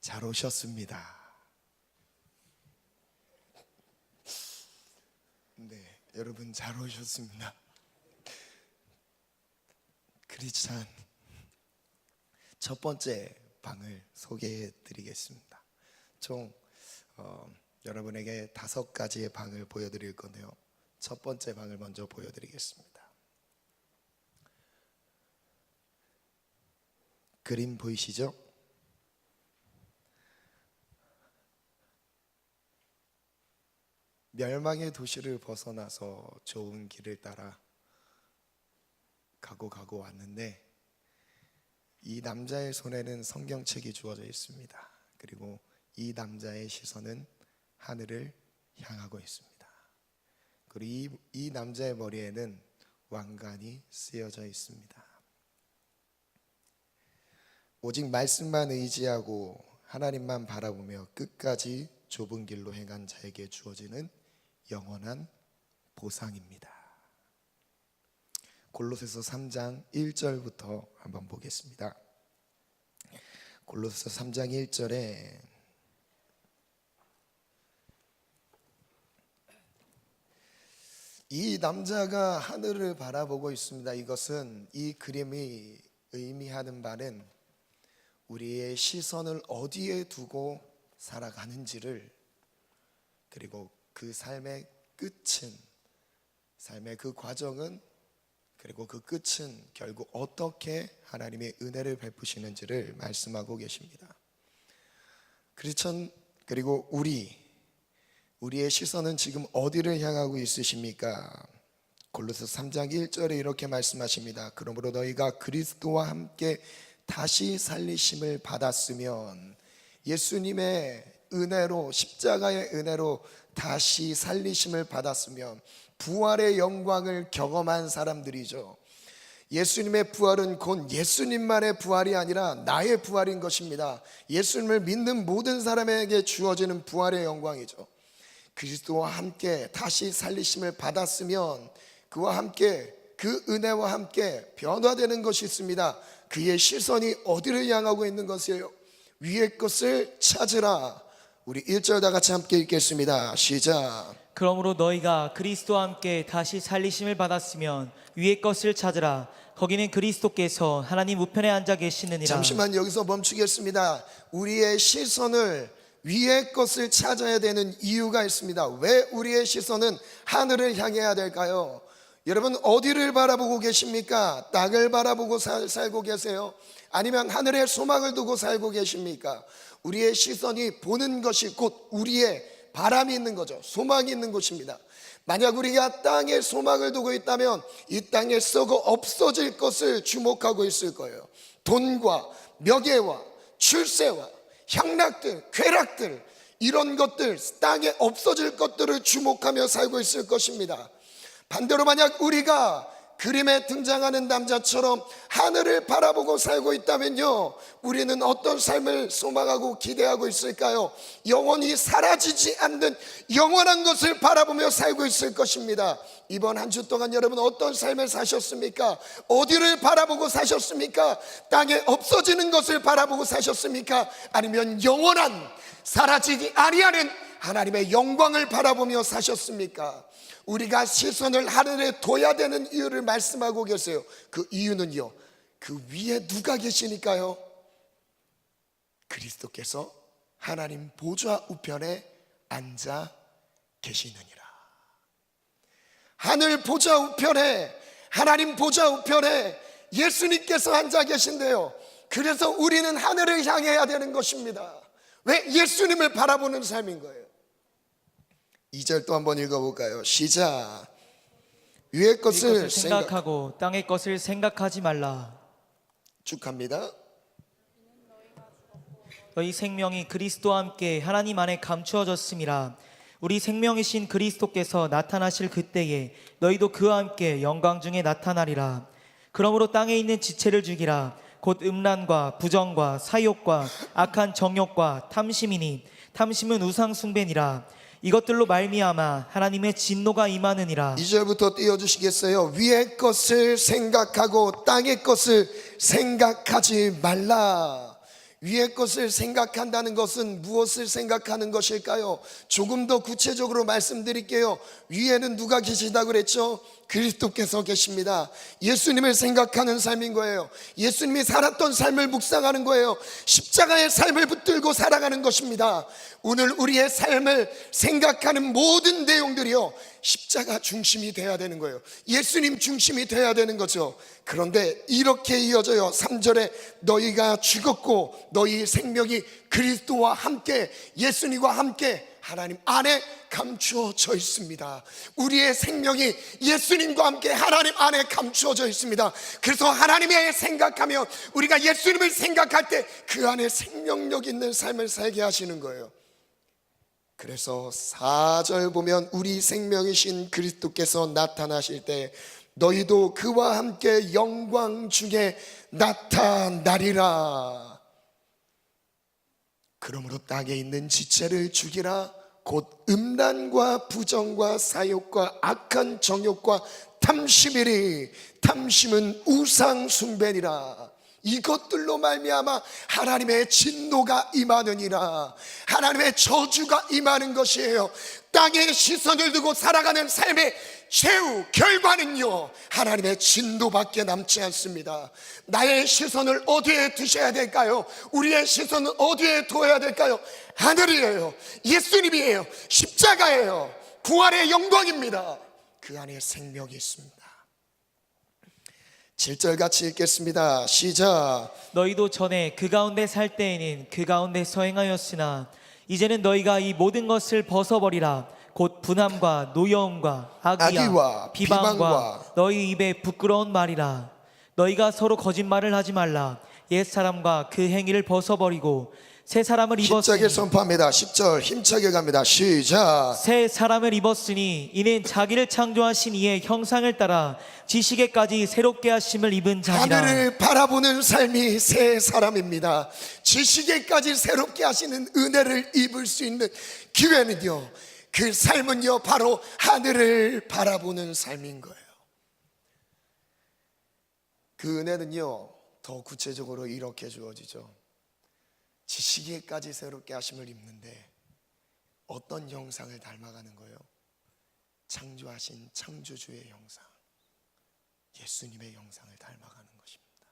잘 오셨습니다. 네, 여러분 잘 오셨습니다. 크리스찬 첫 번째 방을 소개해 드리겠습니다. 총 여러분에게 5가지의 방을 보여드릴 건데요, 첫 번째 방을 먼저 보여드리겠습니다. 그림 보이시죠? 멸망의 도시를 벗어나서 좋은 길을 따라 가고 왔는데, 이 남자의 손에는 성경책이 주어져 있습니다. 그리고 이 남자의 시선은 하늘을 향하고 있습니다. 그리고 이 남자의 머리에는 왕관이 쓰여져 있습니다. 오직 말씀만 의지하고 하나님만 바라보며 끝까지 좁은 길로 행한 자에게 주어지는 영원한 보상입니다. 골로새서 3장 1절부터 한번 보겠습니다. 골로새서 3장 1절에 이 남자가 하늘을 바라보고 있습니다. 이것은, 이 그림이 의미하는 바는 우리의 시선을 어디에 두고 살아가는지를, 그리고 그 삶의 끝은, 삶의 그 과정은, 그리고 그 끝은 결국 어떻게 하나님의 은혜를 베푸시는지를 말씀하고 계십니다. 그리고 우리의 시선은 지금 어디를 향하고 있으십니까? 골로새서 3장 1절에 이렇게 말씀하십니다. 그러므로 너희가 그리스도와 함께 다시 살리심을 받았으면, 예수님의 은혜로, 십자가의 은혜로 다시 살리심을 받았으면 부활의 영광을 경험한 사람들이죠. 예수님의 부활은 곧 예수님만의 부활이 아니라 나의 부활인 것입니다. 예수님을 믿는 모든 사람에게 주어지는 부활의 영광이죠. 그리스도와 함께 다시 살리심을 받았으면 그와 함께, 그 은혜와 함께 변화되는 것이 있습니다. 그의 시선이 어디를 향하고 있는 것이에요? 위의 것을 찾으라. 우리 1절 다 같이 함께 읽겠습니다. 시작. 그러므로 너희가 그리스도와 함께 다시 살리심을 받았으면 위의 것을 찾으라. 거기는 그리스도께서 하나님 우편에 앉아 계시느니라. 잠시만 여기서 멈추겠습니다. 우리의 시선을, 위의 것을 찾아야 되는 이유가 있습니다. 왜 우리의 시선은 하늘을 향해야 될까요? 여러분, 어디를 바라보고 계십니까? 땅을 바라보고 살고 계세요? 아니면 하늘에 소망을 두고 살고 계십니까? 우리의 시선이 보는 것이 곧 우리의 바람이 있는 거죠. 소망이 있는 곳입니다. 만약 우리가 땅에 소망을 두고 있다면 이 땅에 썩어 없어질 것을 주목하고 있을 거예요. 돈과 명예와 출세와 향락들, 쾌락들, 이런 것들, 땅에 없어질 것들을 주목하며 살고 있을 것입니다. 반대로 만약 우리가 그림에 등장하는 남자처럼 하늘을 바라보고 살고 있다면요, 우리는 어떤 삶을 소망하고 기대하고 있을까요? 영원히 사라지지 않는 영원한 것을 바라보며 살고 있을 것입니다. 이번 한 주 동안 여러분 어떤 삶을 사셨습니까? 어디를 바라보고 사셨습니까? 땅에 없어지는 것을 바라보고 사셨습니까? 아니면 영원한, 사라지지 아니하는 하나님의 영광을 바라보며 사셨습니까? 우리가 시선을 하늘에 둬야 되는 이유를 말씀하고 계세요. 그 이유는요, 그 위에 누가 계시니까요? 그리스도께서 하나님 보좌 우편에 앉아 계시느니라. 하늘 보좌 우편에, 하나님 보좌 우편에 예수님께서 앉아 계신데요, 그래서 우리는 하늘을 향해야 되는 것입니다. 왜? 예수님을 바라보는 삶인 거예요. 2절 또 한번 읽어볼까요? 시작. 위의 것을 생각하고 땅의 것을 생각하지 말라. 쭉 갑니다. 너희 생명이 그리스도와 함께 하나님 안에 감추어졌음이라. 우리 생명이신 그리스도께서 나타나실 그때에 너희도 그와 함께 영광 중에 나타나리라. 그러므로 땅에 있는 지체를 죽이라. 곧 음란과 부정과 사욕과 악한 정욕과 탐심이니 탐심은 우상 숭배니라. 이것들로 말미암아 하나님의 진노가 임하느니라. 2절부터 띄워주시겠어요? 위의 것을 생각하고 땅의 것을 생각하지 말라. 위의 것을 생각한다는 것은 무엇을 생각하는 것일까요? 조금 더 구체적으로 말씀드릴게요. 위에는 누가 계시다고 그랬죠? 그리스도께서 계십니다. 예수님을 생각하는 삶인 거예요. 예수님이 살았던 삶을 묵상하는 거예요. 십자가의 삶을 붙들고 살아가는 것입니다. 오늘 우리의 삶을 생각하는 모든 내용들이요, 십자가 중심이 돼야 되는 거예요. 예수님 중심이 돼야 되는 거죠. 그런데 이렇게 이어져요. 3절에 너희가 죽었고 너희 생명이 그리스도와 함께, 예수님과 함께 하나님 안에 감추어져 있습니다. 우리의 생명이 예수님과 함께 하나님 안에 감추어져 있습니다. 그래서 하나님의 생각하며 우리가 예수님을 생각할 때 그 안에 생명력 있는 삶을 살게 하시는 거예요. 그래서 4절 보면 우리 생명이신 그리스도께서 나타나실 때 너희도 그와 함께 영광 중에 나타나리라. 그러므로 땅에 있는 지체를 죽이라. 곧 음란과 부정과 사욕과 악한 정욕과 탐심이리. 탐심은 우상 숭배니라. 이것들로 말미암아 하나님의 진노가 임하느니라. 하나님의 저주가 임하는 것이에요. 땅에 시선을 두고 살아가는 삶의 최후 결과는요, 하나님의 진노밖에 남지 않습니다. 나의 시선을 어디에 두셔야 될까요? 우리의 시선은 어디에 둬야 될까요? 하늘이에요. 예수님이에요. 십자가예요. 부활의 영광입니다. 그 안에 생명이 있습니다. 7절 같이 읽겠습니다. 시작. 너희도 전에 그 가운데 살 때에는 그 가운데서 행하였으나 이제는 너희가 이 모든 것을 벗어버리라. 곧 분함과 노여움과 악의와 비방과 너희 입에 부끄러운 말이라. 너희가 서로 거짓말을 하지 말라. 옛사람과 그 행위를 벗어버리고 새 사람을 힘차게 입었으니 선포합니다. 10절 힘차게 갑니다. 시작. 새 사람을 입었으니 이는 자기를 창조하신 이의 형상을 따라 지식에까지 새롭게 하심을 입은 자니라. 하늘을 바라보는 삶이 새 사람입니다. 지식에까지 새롭게 하시는 은혜를 입을 수 있는 기회는요, 그 삶은요 바로 하늘을 바라보는 삶인 거예요. 그 은혜는요 더 구체적으로 이렇게 주어지죠. 지식에까지 새롭게 하심을 입는데 어떤 형상을 닮아가는 거예요? 창조하신 창조주의 형상, 예수님의 형상을 닮아가는 것입니다.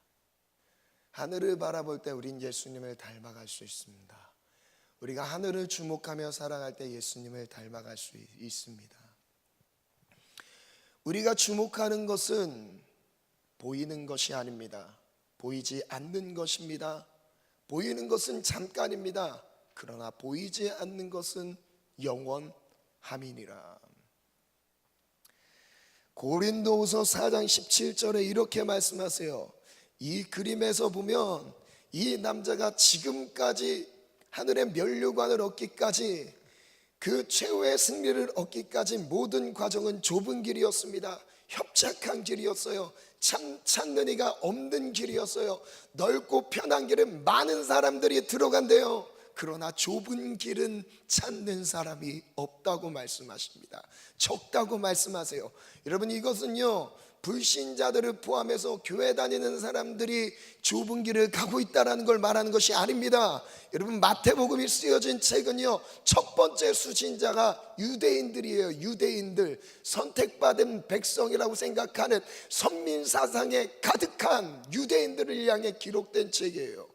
하늘을 바라볼 때 우린 예수님을 닮아갈 수 있습니다. 우리가 하늘을 주목하며 살아갈 때 예수님을 닮아갈 수 있습니다. 우리가 주목하는 것은 보이는 것이 아닙니다. 보이지 않는 것입니다. 보이는 것은 잠깐입니다. 그러나 보이지 않는 것은 영원함이니라. 고린도후서 4장 17절에 이렇게 말씀하세요. 이 그림에서 보면 이 남자가 지금까지 하늘의 면류관을 얻기까지, 그 최후의 승리를 얻기까지 모든 과정은 좁은 길이었습니다. 협착한 길이었어요. 참 찾는 이가 없는 길이었어요. 넓고 편한 길은 많은 사람들이 들어간대요. 그러나 좁은 길은 찾는 사람이 없다고 말씀하십니다. 적다고 말씀하세요. 여러분, 이것은요 불신자들을 포함해서 교회 다니는 사람들이 좁은 길을 가고 있다는 걸 말하는 것이 아닙니다. 여러분, 마태복음이 쓰여진 책은요 첫 번째 수신자가 유대인들이에요. 유대인들, 선택받은 백성이라고 생각하는 선민사상에 가득한 유대인들을 향해 기록된 책이에요.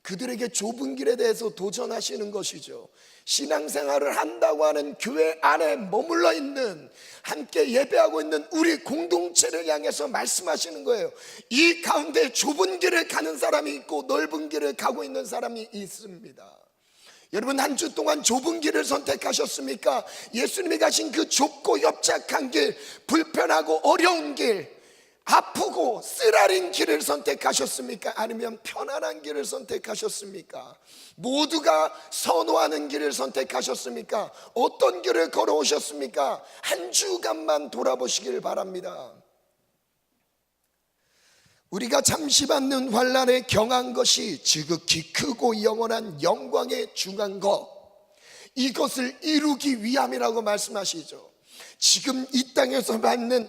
그들에게 좁은 길에 대해서 도전하시는 것이죠. 신앙생활을 한다고 하는 교회 안에 머물러 있는, 함께 예배하고 있는 우리 공동체를 향해서 말씀하시는 거예요. 이 가운데 좁은 길을 가는 사람이 있고 넓은 길을 가고 있는 사람이 있습니다. 여러분, 한 주 동안 좁은 길을 선택하셨습니까? 예수님이 가신 그 좁고 협착한 길, 불편하고 어려운 길, 아프고 쓰라린 길을 선택하셨습니까? 아니면 편안한 길을 선택하셨습니까? 모두가 선호하는 길을 선택하셨습니까? 어떤 길을 걸어오셨습니까? 한 주간만 돌아보시길 바랍니다. 우리가 잠시 받는 환난에 경한 것이 지극히 크고 영원한 영광에 중한 것, 이것을 이루기 위함이라고 말씀하시죠. 지금 이 땅에서 받는,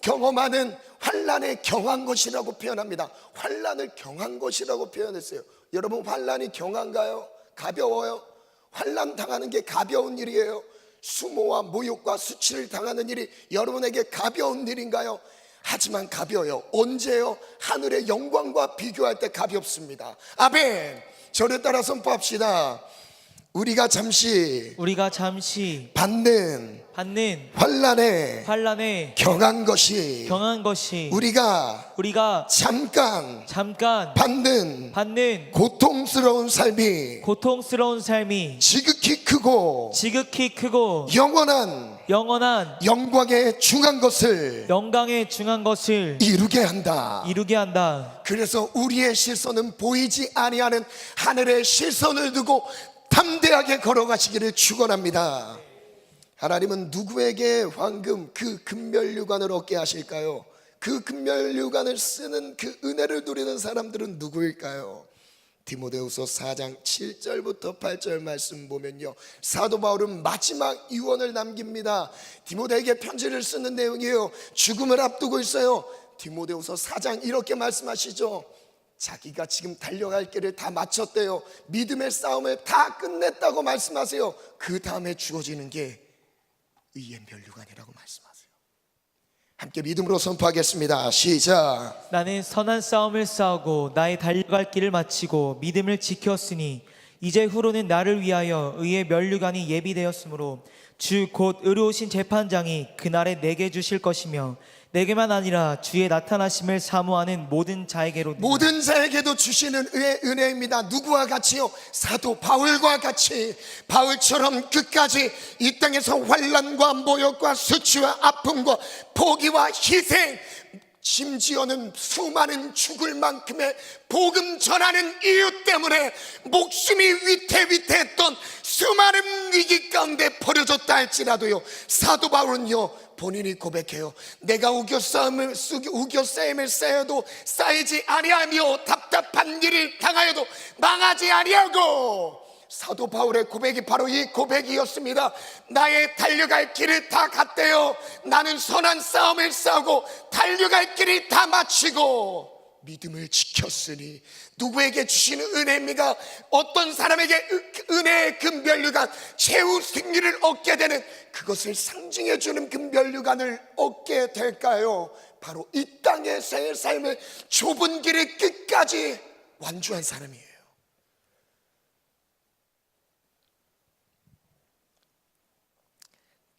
경험하는 환난에 경한 것이라고 표현합니다. 환난을 경한 것이라고 표현했어요. 여러분, 환난이 경한가요? 가벼워요? 환난 당하는 게 가벼운 일이에요? 수모와 모욕과 수치를 당하는 일이 여러분에게 가벼운 일인가요? 하지만 가벼워요. 언제요? 하늘의 영광과 비교할 때 가볍습니다. 아멘. 저를 따라 선포합시다. 우리가 잠시 받는 환난에 경한 것이 우리가 잠깐 받는 고통스러운 삶이 지극히 크고 영원한 영광에 중한 것을 이루게 한다. 그래서 우리의 실선은 보이지 아니하는 하늘의 실선을 두고 담대하게 걸어가시기를 축원합니다. 하나님은 누구에게 황금 그 금멸류관을 얻게 하실까요? 그 금멸류관을 쓰는 그 은혜를 누리는 사람들은 누구일까요? 디모데후서 4장 7절부터 8절 말씀 보면요, 사도 바울은 마지막 유언을 남깁니다. 디모데에게 편지를 쓰는 내용이에요. 죽음을 앞두고 있어요. 디모데후서 4장 이렇게 말씀하시죠. 자기가 지금 달려갈 길을 다 마쳤대요. 믿음의 싸움을 다 끝냈다고 말씀하세요. 그 다음에 주어지는 게 의의 면류관이라고 말씀하세요. 함께 믿음으로 선포하겠습니다. 시작. 나는 선한 싸움을 싸우고 나의 달려갈 길을 마치고 믿음을 지켰으니 이제 후로는 나를 위하여 의의 면류관이 예비되었으므로 주 곧 의로우신 재판장이 그날에 내게 주실 것이며 내게만 아니라 주의 나타나심을 사모하는 모든 자에게도 주시는 의의 은혜입니다. 누구와 같이요? 사도 바울과 같이, 바울처럼 끝까지 이 땅에서 환난과 모욕과 수치와 아픔과 포기와 희생, 심지어는 수많은 죽을 만큼의 복음 전하는 이유 때문에 목숨이 위태위태했던 수많은 위기 가운데 버려졌다 할지라도요, 사도 바울은요 본인이 고백해요. 내가 우겨싸임을 쌓여도 쌓이지 아니하며 답답한 일을 당하여도 망하지 아니하고, 사도 바울의 고백이 바로 이 고백이었습니다. 나의 달려갈 길을 다 갔대요. 나는 선한 싸움을 싸우고 달려갈 길을 다 마치고 믿음을 지켰으니. 누구에게 주시는 은혜입니까? 어떤 사람에게 은혜의 금면류관, 최후 승리를 얻게 되는, 그것을 상징해 주는 금면류관을 얻게 될까요? 바로 이 땅에서의 삶을 좁은 길을 끝까지 완주한 사람이에요.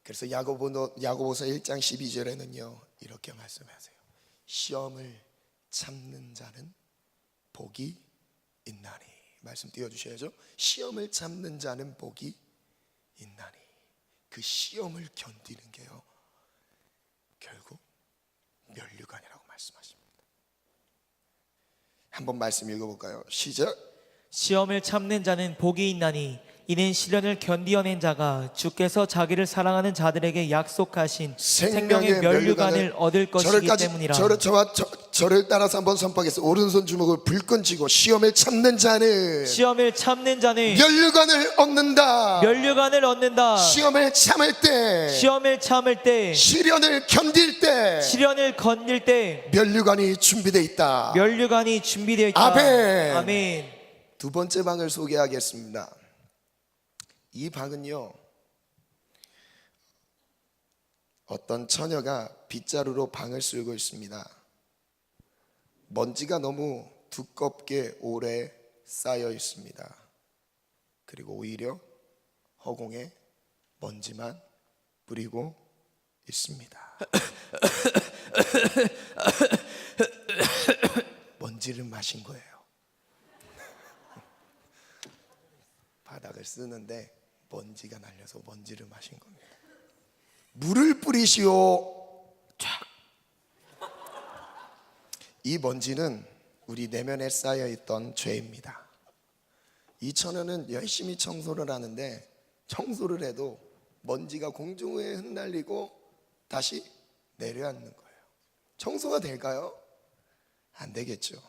그래서 야고보서 1장 12절에는요 이렇게 말씀하세요. 시험을 참는 자는 복이 있나니. 말씀 띄워주셔야죠. 시험을 참는 자는 복이 있나니. 그 시험을 견디는 게요 결국 면류관이라고 말씀하십니다. 한번 말씀 읽어볼까요? 시작. 시험을 참는 자는 복이 있나니 이는 시련을 견디어낸 자가 주께서 자기를 사랑하는 자들에게 약속하신 생명의 면류관을 얻을 것이기 때문이라. 저를 따라서 한번 선포하겠습니다. 오른손 주먹을 불끈 쥐고, 시험을 참는 자는 면류관을 얻는다. 시험을 참을 때, 시련을 견딜 때 면류관이 준비되어 있다. 아멘. 두 번째 방을 소개하겠습니다. 이 방은요, 어떤 처녀가 빗자루로 방을 쓸고 있습니다. 먼지가 너무 두껍게 오래 쌓여 있습니다. 그리고 오히려 허공에 먼지만 뿌리고 있습니다. 먼지를 마신 거예요. 바닥을 쓰는데 먼지가 날려서 먼지를 마신 겁니다. 물을 뿌리시오. 쫙. 이 먼지는 우리 내면에 쌓여있던 죄입니다. 이 처녀는 열심히 청소를 하는데 청소를 해도 먼지가 공중에 흩날리고 다시 내려앉는 거예요. 청소가 될까요? 안 되겠죠.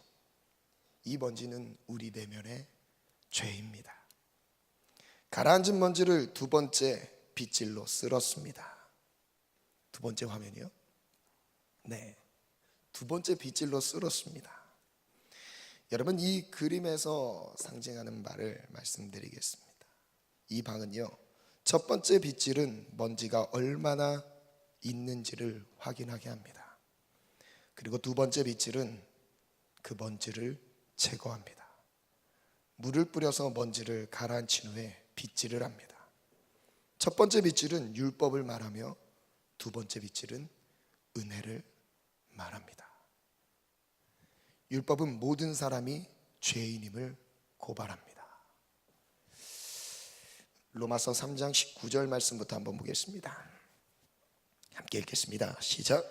이 먼지는 우리 내면의 죄입니다. 가라앉은 먼지를 두 번째 빗질로 쓸었습니다. 두 번째 화면이요? 네, 두 번째 빗질로 쓸었습니다. 여러분, 이 그림에서 상징하는 바를 말씀드리겠습니다. 이 방은요, 첫 번째 빗질은 먼지가 얼마나 있는지를 확인하게 합니다. 그리고 두 번째 빗질은 그 먼지를 제거합니다. 물을 뿌려서 먼지를 가라앉힌 후에 빗질을 합니다. 첫 번째 빗질은 율법을 말하며 두 번째 빗질은 은혜를 말합니다. 율법은 모든 사람이 죄인임을 고발합니다. 로마서 3장 19절 말씀부터 한번 보겠습니다. 함께 읽겠습니다. 시작.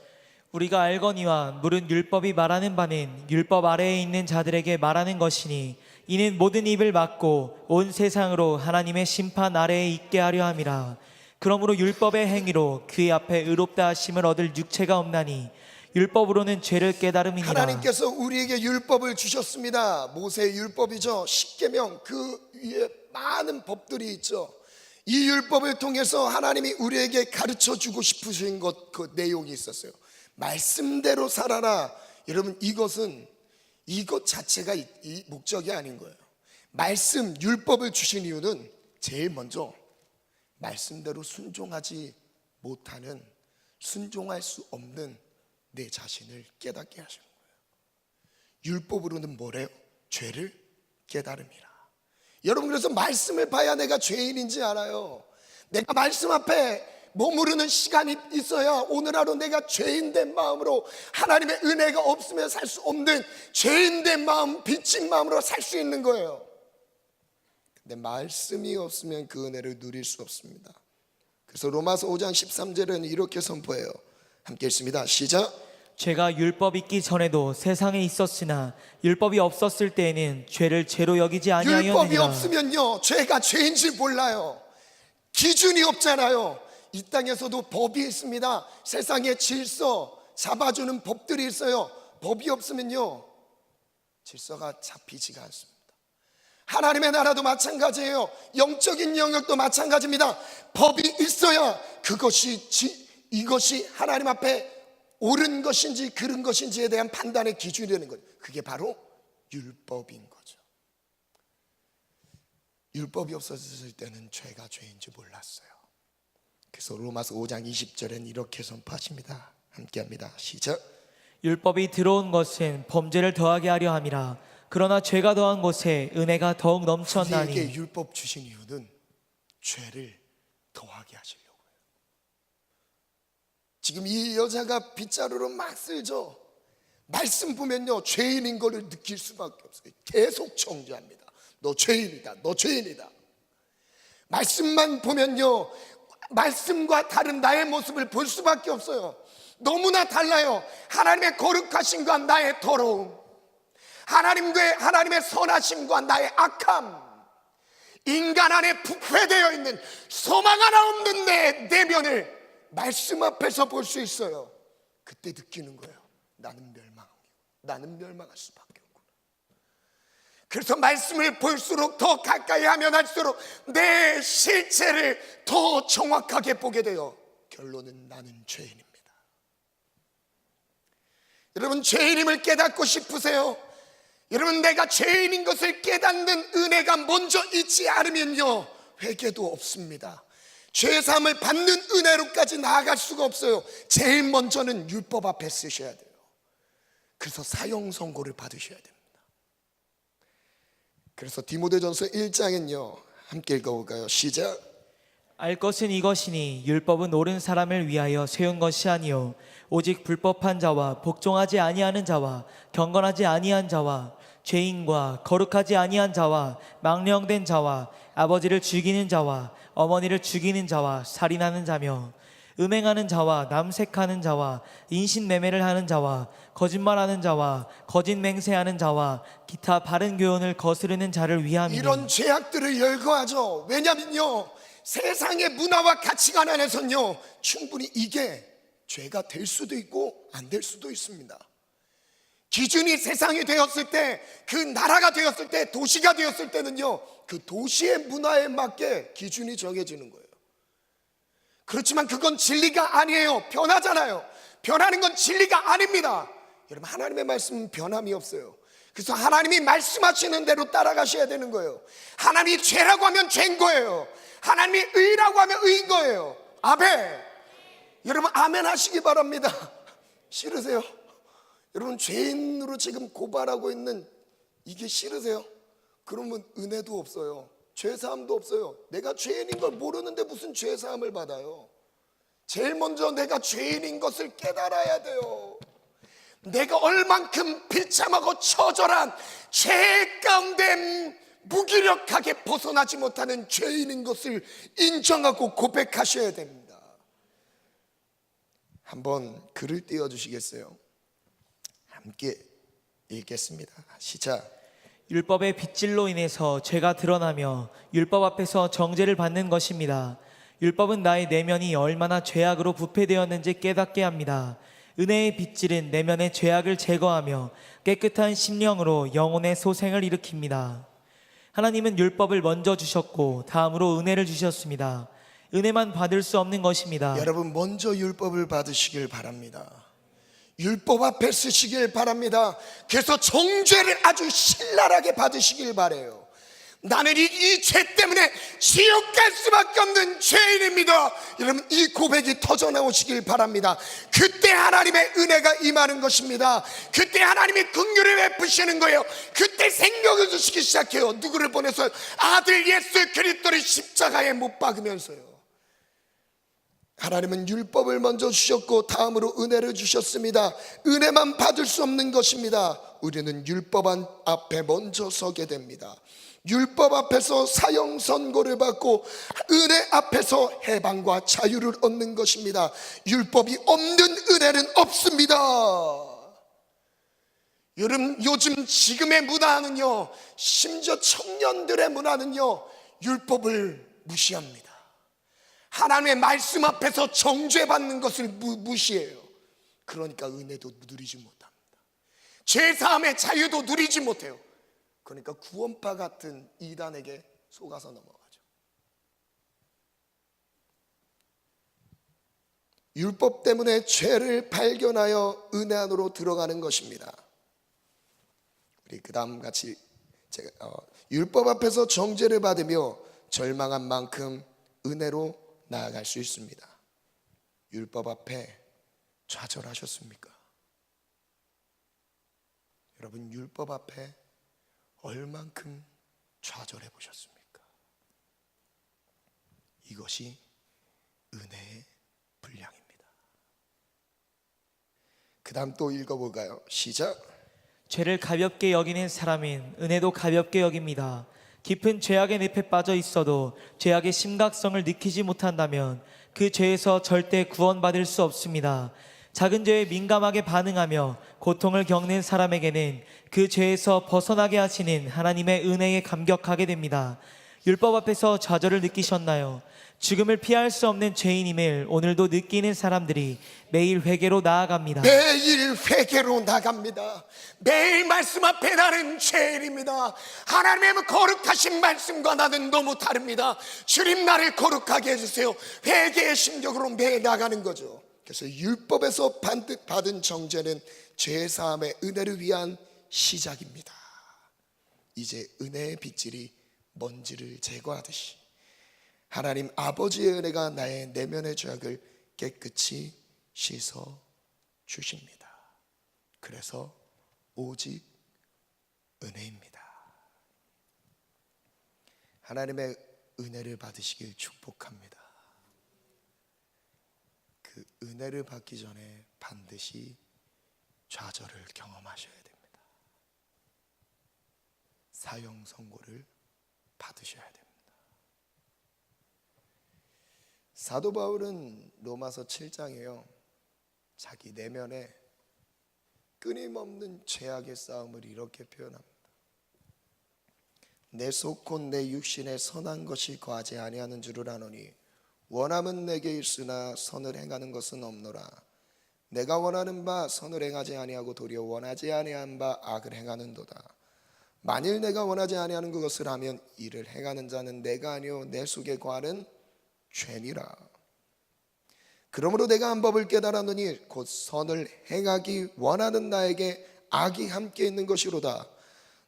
우리가 알거니와 물은 율법이 말하는 바는 율법 아래에 있는 자들에게 말하는 것이니 이는 모든 입을 막고 온 세상으로 하나님의 심판 아래에 있게 하려 함이라. 그러므로 율법의 행위로 그의 앞에 의롭다 하심을 얻을 육체가 없나니 율법으로는 죄를 깨달음이니라. 하나님께서 우리에게 율법을 주셨습니다. 모세의 율법이죠. 십계명, 그 위에 많은 법들이 있죠. 이 율법을 통해서 하나님이 우리에게 가르쳐 주고 싶으신 것, 그 내용이 있었어요. 말씀대로 살아라. 여러분, 이것 자체가 이 목적이 아닌 거예요. 말씀, 율법을 주신 이유는 제일 먼저 말씀대로 순종하지 못하는, 순종할 수 없는 내 자신을 깨닫게 하시는 거예요. 율법으로는 뭐래요? 죄를 깨달음이라. 여러분, 그래서 말씀을 봐야 내가 죄인인지 알아요. 내가 말씀 앞에 머무르는 시간이 있어야 오늘 하루 내가 죄인된 마음으로, 하나님의 은혜가 없으면 살 수 없는 죄인된 마음, 빚진 마음으로 살 수 있는 거예요. 근데 말씀이 없으면 그 은혜를 누릴 수 없습니다. 그래서 로마서 5장 13절은 이렇게 선포해요. 함께 읽습니다. 시작. 죄가 율법 있기 전에도 세상에 있었으나 율법이 없었을 때에는 죄를 죄로 여기지 아니하였느니라. 율법이 없으면요, 죄가 죄인지 몰라요. 기준이 없잖아요. 이 땅에서도 법이 있습니다. 세상에 질서 잡아주는 법들이 있어요. 법이 없으면요, 질서가 잡히지가 않습니다. 하나님의 나라도 마찬가지예요. 영적인 영역도 마찬가지입니다. 법이 있어야 이것이 하나님 앞에 옳은 것인지 그른 것인지에 대한 판단의 기준이 되는 거예요. 그게 바로 율법인 거죠. 율법이 없어졌을 때는 죄가 죄인지 몰랐어요. 그래서 로마서 5장 20절엔 이렇게 선포하십니다. 함께합니다. 시작. 율법이 들어온 것은 범죄를 더하게 하려 함이라. 그러나 죄가 더한 곳에 은혜가 더욱 넘쳤나니. 우리에게 율법 주신 이유는 죄를 더하게 하시려고요. 지금 이 여자가 빗자루로 막 쓸죠. 말씀 보면요, 죄인인 거를 느낄 수밖에 없어요. 계속 정죄합니다. 너 죄인이다, 너 죄인이다. 말씀만 보면요, 말씀과 다른 나의 모습을 볼 수밖에 없어요. 너무나 달라요. 하나님의 거룩하심과 나의 더러움, 하나님의 선하심과 나의 악함, 인간 안에 부패되어 있는 소망 하나 없는 내 내면을 말씀 앞에서 볼 수 있어요. 그때 느끼는 거예요. 나는 멸망할 수밖에 없구나. 그래서 말씀을 볼수록 더 가까이 하면 할수록 내 실체를 더 정확하게 보게 돼요. 결론은 나는 죄인입니다. 여러분, 죄인임을 깨닫고 싶으세요? 여러분, 내가 죄인인 것을 깨닫는 은혜가 먼저 있지 않으면요, 회개도 없습니다. 죄사함을 받는 은혜로까지 나아갈 수가 없어요. 제일 먼저는 율법 앞에 쓰셔야 돼요. 그래서 사형 선고를 받으셔야 됩니다. 그래서 디모데전서 1장은요, 함께 읽어볼까요? 시작. 알 것은 이것이니 율법은 옳은 사람을 위하여 세운 것이 아니요 오직 불법한 자와 복종하지 아니하는 자와 경건하지 아니한 자와 죄인과 거룩하지 아니한 자와 망령된 자와 아버지를 죽이는 자와 어머니를 죽이는 자와 살인하는 자며 음행하는 자와 남색하는 자와 인신매매를 하는 자와 거짓말하는 자와 거짓 맹세하는 자와 기타 바른 교훈을 거스르는 자를 위함이니. 이런 죄악들을 열거하죠. 왜냐면요, 세상의 문화와 가치관 안에서는요, 충분히 이게 죄가 될 수도 있고 안 될 수도 있습니다. 기준이 세상이 되었을 때, 그 나라가 되었을 때, 도시가 되었을 때는요, 그 도시의 문화에 맞게 기준이 정해지는 거예요. 그렇지만 그건 진리가 아니에요. 변하잖아요. 변하는 건 진리가 아닙니다. 여러분, 하나님의 말씀은 변함이 없어요. 그래서 하나님이 말씀하시는 대로 따라가셔야 되는 거예요. 하나님이 죄라고 하면 죄인 거예요. 하나님이 의라고 하면 의인 거예요. 아멘. 여러분 아멘 하시기 바랍니다. 싫으세요? 여러분 죄인으로 지금 고발하고 있는 이게 싫으세요? 그러면 은혜도 없어요. 죄사함도 없어요. 내가 죄인인 걸 모르는데 무슨 죄사함을 받아요? 제일 먼저 내가 죄인인 것을 깨달아야 돼요. 내가 얼만큼 비참하고 처절한 죄 가운데 무기력하게 벗어나지 못하는 죄인인 것을 인정하고 고백하셔야 됩니다. 한번 글을 띄워주시겠어요? 함께 읽겠습니다. 시작. 율법의 빗질로 인해서 죄가 드러나며 율법 앞에서 정죄를 받는 것입니다. 율법은 나의 내면이 얼마나 죄악으로 부패되었는지 깨닫게 합니다. 은혜의 빗질은 내면의 죄악을 제거하며 깨끗한 심령으로 영혼의 소생을 일으킵니다. 하나님은 율법을 먼저 주셨고 다음으로 은혜를 주셨습니다. 은혜만 받을 수 없는 것입니다. 여러분 먼저 율법을 받으시길 바랍니다. 율법 앞에 서시길 바랍니다. 그래서 정죄를 아주 신랄하게 받으시길 바라요. 나는 이 죄 때문에 지옥 갈 수밖에 없는 죄인입니다. 여러분 이 고백이 터져 나오시길 바랍니다. 그때 하나님의 은혜가 임하는 것입니다. 그때 하나님이 긍휼을 베푸시는 거예요. 그때 생명을 주시기 시작해요. 누구를 보내서 아들 예수 그리스도를 십자가에 못 박으면서요. 하나님은 율법을 먼저 주셨고 다음으로 은혜를 주셨습니다. 은혜만 받을 수 없는 것입니다. 우리는 율법 앞에 먼저 서게 됩니다. 율법 앞에서 사형 선고를 받고 은혜 앞에서 해방과 자유를 얻는 것입니다. 율법이 없는 은혜는 없습니다. 여러분 요즘 지금의 문화는요, 심지어 청년들의 문화는요, 율법을 무시합니다. 하나님의 말씀 앞에서 정죄받는 것을 무시해요. 그러니까 은혜도 누리지 못합니다. 죄사함의 자유도 누리지 못해요. 그러니까 구원파 같은 이단에게 속아서 넘어가죠. 율법 때문에 죄를 발견하여 은혜 안으로 들어가는 것입니다. 우리 그 다음 같이 율법 앞에서 정죄를 받으며 절망한 만큼 은혜로 나아갈 수 있습니다. 율법 앞에 좌절하셨습니까? 여러분 율법 앞에 얼만큼 좌절해 보셨습니까? 이것이 은혜의 분량입니다. 그 다음 또 읽어볼까요? 시작. 죄를 가볍게 여기는 사람인 은혜도 가볍게 여깁니다. 깊은 죄악의 늪에 빠져 있어도 죄악의 심각성을 느끼지 못한다면 그 죄에서 절대 구원받을 수 없습니다. 작은 죄에 민감하게 반응하며 고통을 겪는 사람에게는 그 죄에서 벗어나게 하시는 하나님의 은혜에 감격하게 됩니다. 율법 앞에서 좌절을 느끼셨나요? 죽음을 피할 수 없는 죄인임을 오늘도 느끼는 사람들이 매일 회개로 나아갑니다. 매일 회개로 나갑니다. 매일 말씀 앞에 나는 죄인입니다. 하나님의 거룩하신 말씀과 나는 너무 다릅니다. 주님 나를 거룩하게 해주세요. 회개의 심정으로 매일 나가는 거죠. 그래서 율법에서 받은 정죄는 죄사함의 은혜를 위한 시작입니다. 이제 은혜의 빗질이 먼지를 제거하듯이 하나님 아버지의 은혜가 나의 내면의 죄악을 깨끗이 씻어 주십니다. 그래서 오직 은혜입니다. 하나님의 은혜를 받으시길 축복합니다. 그 은혜를 받기 전에 반드시 좌절을 경험하셔야 됩니다. 사형 선고를 받으셔야 됩니다. 사도 바울은 로마서 7장에요, 자기 내면에 끊임없는 죄악의 싸움을 이렇게 표현합니다. 내 속 곧 내 육신에 선한 것이 거하지 아니하는 줄을 아노니 원함은 내게 있으나 선을 행하는 것은 없노라. 내가 원하는 바 선을 행하지 아니하고 도리어 원하지 아니한 바 악을 행하는도다. 만일 내가 원하지 아니하는 그것을 하면 이를 행하는 자는 내가 아니요 내 속에 거하는 죄니라. 그러므로 내가 한 법을 깨달았느니 곧 선을 행하기 원하는 나에게 악이 함께 있는 것이로다.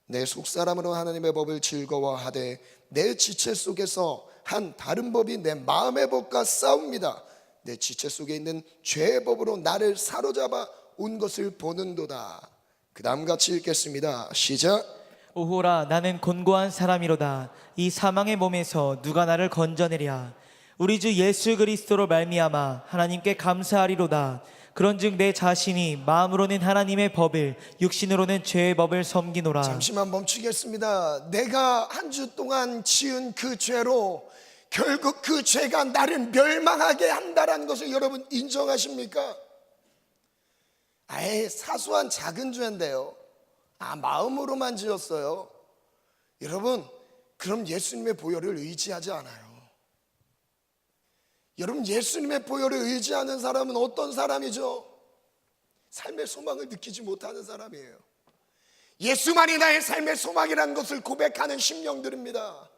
내 속사람으로 하나님의 법을 즐거워하되 내 지체 속에서 한 다른 법이 내 마음의 법과 싸웁니다. 내 지체 속에 있는 죄의 법으로 나를 사로잡아 온 것을 보는도다. 그 다음 같이 읽겠습니다. 시작. 오호라 나는 곤고한 사람이로다. 이 사망의 몸에서 누가 나를 건져내랴. 우리 주 예수 그리스도로 말미암아 하나님께 감사하리로다. 그런즉 내 자신이 마음으로는 하나님의 법을 육신으로는 죄의 법을 섬기노라. 잠시만 멈추겠습니다. 내가 한 주 동안 지은 그 죄로 결국 그 죄가 나를 멸망하게 한다는 것을 여러분 인정하십니까? 아예 사소한 작은 죄인데요. 마음으로만 지었어요. 여러분, 그럼 예수님의 보혈을 의지하지 않아요. 여러분, 예수님의 보혈을 의지하는 사람은 어떤 사람이죠? 삶의 소망을 느끼지 못하는 사람이에요. 예수만이 나의 삶의 소망이라는 것을 고백하는 심령들입니다.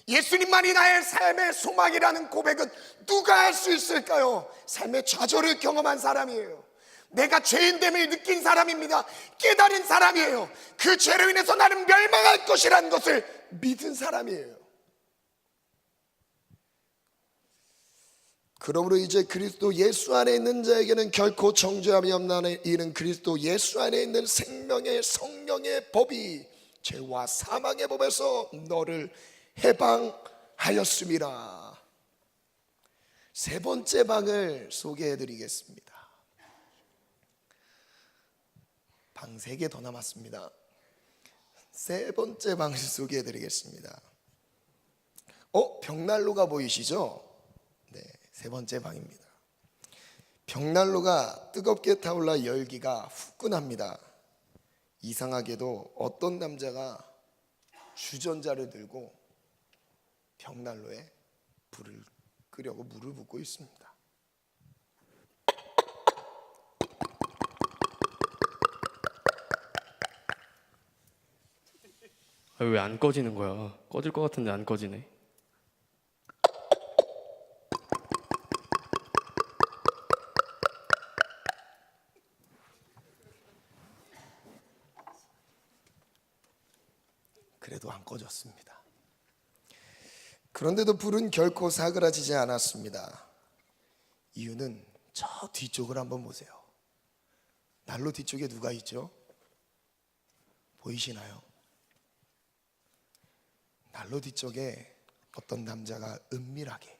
예수님만이 나의 삶의 소망이라는 고백은 누가 할 수 있을까요? 삶의 좌절을 경험한 사람이에요. 내가 죄인됨을 느낀 사람입니다. 깨달은 사람이에요. 그 죄로 인해서 나는 멸망할 것이라는 것을 믿은 사람이에요. 그러므로 이제 그리스도 예수 안에 있는 자에게는 결코 정죄함이 없나니 이는 그리스도 예수 안에 있는 생명의 성령의 법이 죄와 사망의 법에서 너를 해방하였음이라. 세 번째 방을 소개해 드리겠습니다. 방 3개 더 남았습니다. 세 번째 방을 소개해 드리겠습니다. 벽난로가 보이시죠? 네, 세 번째 방입니다. 벽난로가 뜨겁게 타올라 열기가 후끈합니다. 이상하게도 어떤 남자가 주전자를 들고 벽난로에 불을 끄려고 물을 붓고 있습니다. 왜 안 꺼지는 거야? 꺼질 것 같은데 안 꺼지네. 그래도 안 꺼졌습니다. 그런데도 불은 결코 사그라지지 않았습니다. 이유는 저 뒤쪽을 한번 보세요. 난로 뒤쪽에 누가 있죠? 보이시나요? 난로 뒤쪽에 어떤 남자가 은밀하게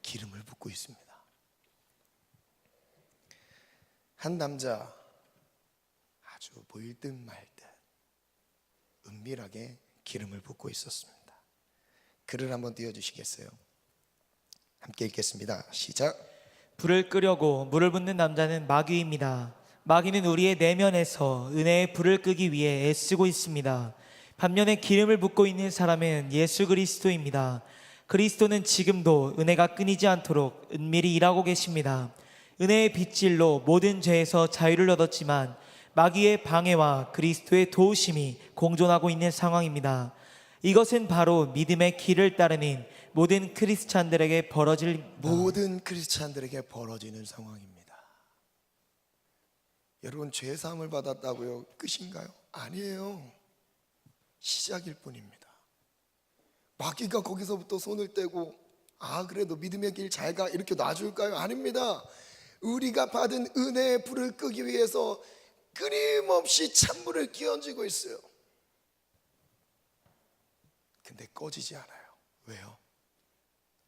기름을 붓고 있습니다. 한 남자, 아주 보일 듯 말 듯 은밀하게 기름을 붓고 있었습니다. 글을 한번 띄워주시겠어요? 함께 읽겠습니다. 시작. 불을 끄려고 물을 붓는 남자는 마귀입니다. 마귀는 우리의 내면에서 은혜의 불을 끄기 위해 애쓰고 있습니다. 반면에 기름을 붓고 있는 사람은 예수 그리스도입니다. 그리스도는 지금도 은혜가 끊이지 않도록 은밀히 일하고 계십니다. 은혜의 빗질로 모든 죄에서 자유를 얻었지만 마귀의 방해와 그리스도의 도우심이 공존하고 있는 상황입니다. 이것은 바로 믿음의 길을 따르는 모든 크리스찬들에게 모든 크리스찬들에게 벌어지는 상황입니다. 여러분, 죄 사함을 받았다고요? 끝인가요? 아니에요. 시작일 뿐입니다. 마귀가 거기서부터 손을 떼고 그래도 믿음의 길 잘 가 이렇게 놔줄까요? 아닙니다. 우리가 받은 은혜의 불을 끄기 위해서 끊임없이 찬물을 끼얹고 있어요. 근데 꺼지지 않아요. 왜요?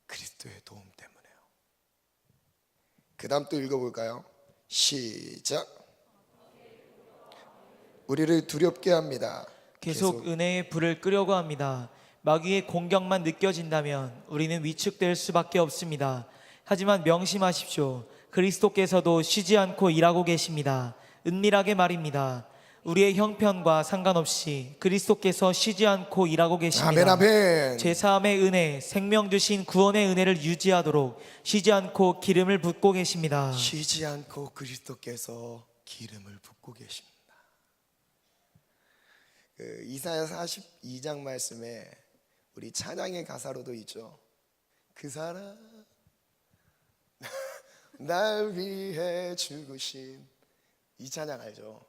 그리스도의 도움 때문에요. 그 다음 또 읽어볼까요? 시작. 우리를 두렵게 합니다. 계속 은혜의 불을 끄려고 합니다. 마귀의 공격만 느껴진다면 우리는 위축될 수밖에 없습니다. 하지만 명심하십시오. 그리스도께서도 쉬지 않고 일하고 계십니다. 은밀하게 말입니다. 우리의 형편과 상관없이 그리스도께서 쉬지 않고 일하고 계십니다. 아멘, 아멘. 제사함의 은혜, 생명 주신 구원의 은혜를 유지하도록 쉬지 않고 기름을 붓고 계십니다. 쉬지 않고 그리스도께서 기름을 붓고 계십니다. 이사야 42장 말씀에 우리 찬양의 가사로도 있죠. 그 사람 날 위해 죽으신, 이 찬양 알죠?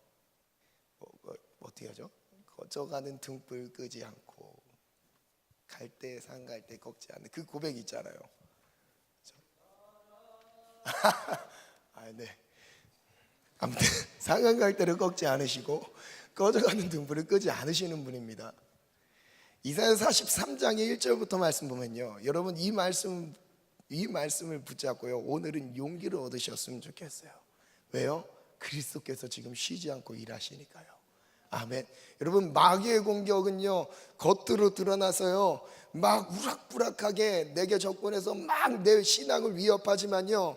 어떻게 하죠? 꺼져가는 등불 끄지 않고 갈 때 산 갈 때 꺾지 않는 그 고백 있잖아요. 네. 아무튼 상한 갈 때를 꺾지 않으시고 꺼져가는 등불을 끄지 않으시는 분입니다. 이사야 43장의 1절부터 말씀 보면요, 여러분 이 말씀을 붙잡고요, 오늘은 용기를 얻으셨으면 좋겠어요. 왜요? 그리스도께서 지금 쉬지 않고 일하시니까요. 아멘. 여러분, 마귀의 공격은요 겉으로 드러나서요 막 우락부락하게 내게 접근해서 막 내 신앙을 위협하지만요,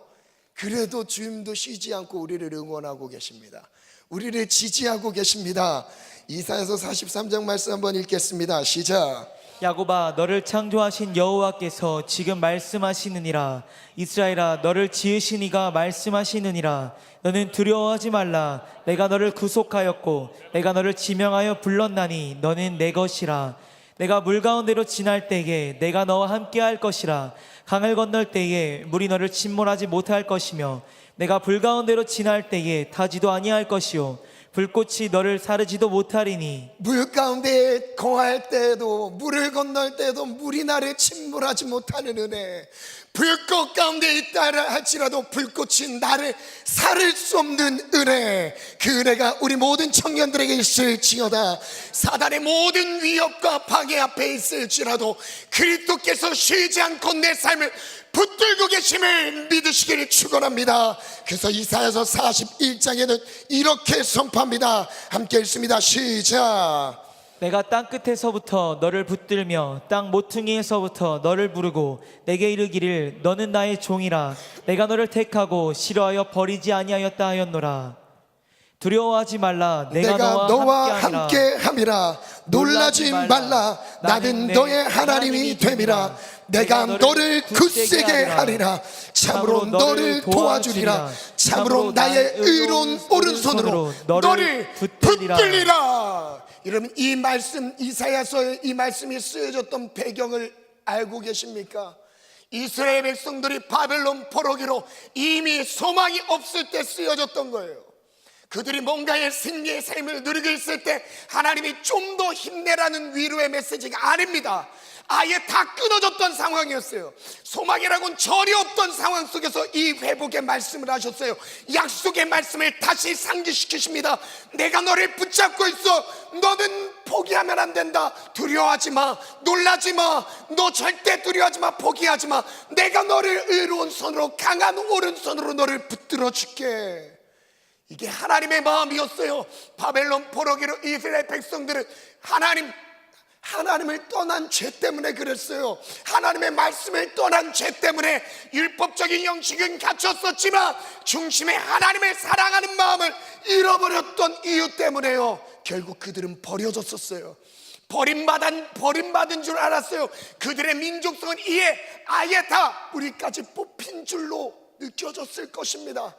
그래도 주님도 쉬지 않고 우리를 응원하고 계십니다. 우리를 지지하고 계십니다. 이사야서 43장 말씀 한번 읽겠습니다. 시작. 야곱아, 너를 창조하신 여호와께서 지금 말씀하시느니라. 이스라엘아, 너를 지으신 이가 말씀하시느니라. 너는 두려워하지 말라. 내가 너를 구속하였고 내가 너를 지명하여 불렀나니 너는 내 것이라. 내가 물 가운데로 지날 때에 내가 너와 함께 할 것이라. 강을 건널 때에 물이 너를 침몰하지 못할 것이며 내가 불 가운데로 지날 때에 타지도 아니할 것이요 불꽃이 너를 사르지도 못하리니. 물 가운데 거할 때에도 물을 건널 때에도 물이 나를 침몰하지 못하는 은혜, 불꽃 가운데 있다 할지라도 불꽃이 나를 사를 수 없는 은혜, 그 은혜가 우리 모든 청년들에게 있을지어다. 사단의 모든 위협과 방해 앞에 있을지라도 그리스도께서 쉬지 않고 내 삶을 붙들고 계심을 믿으시기를 축원합니다. 그래서 이사야서 41장에는 이렇게 선포합니다. 함께 읽습니다. 시작. 내가 땅 끝에서부터 너를 붙들며 땅 모퉁이에서부터 너를 부르고 내게 이르기를 너는 나의 종이라. 내가 너를 택하고 싫어하여 버리지 아니하였다 하였노라. 두려워하지 말라. 내가 너와 함께함이라. 놀라지 말라. 나는 너의 하나님이 됨이라. 내가 너를 굳세게 하리라. 참으로 너를 도와주리라. 참으로 나의 의로운 오른손으로 너를 붙들리라. 여러분, 이 말씀, 이사야서에 이 말씀이 쓰여졌던 배경을 알고 계십니까? 이스라엘 백성들이 바벨론 포로기로 이미 소망이 없을 때 쓰여졌던 거예요. 그들이 뭔가의 승리의 삶을 누리고 있을 때 하나님이 좀 더 힘내라는 위로의 메시지가 아닙니다. 아예 다 끊어졌던 상황이었어요. 소망이라고는 전혀 없던 상황 속에서 이 회복의 말씀을 하셨어요. 약속의 말씀을 다시 상기시키십니다. 내가 너를 붙잡고 있어. 너는 포기하면 안 된다. 두려워하지 마. 놀라지 마. 너 절대 두려워하지 마. 포기하지 마. 내가 너를 의로운 손으로, 강한 오른손으로 너를 붙들어 줄게. 이게 하나님의 마음이었어요. 바벨론 포로기로 이스라엘 백성들은 하나님을 떠난 죄 때문에 그랬어요. 하나님의 말씀을 떠난 죄 때문에 율법적인 형식은 갖췄었지만 중심에 하나님을 사랑하는 마음을 잃어버렸던 이유 때문에요. 결국 그들은 버려졌었어요. 버림받은 줄 알았어요. 그들의 민족성은 이에 아예 다 우리까지 뽑힌 줄로 느껴졌을 것입니다.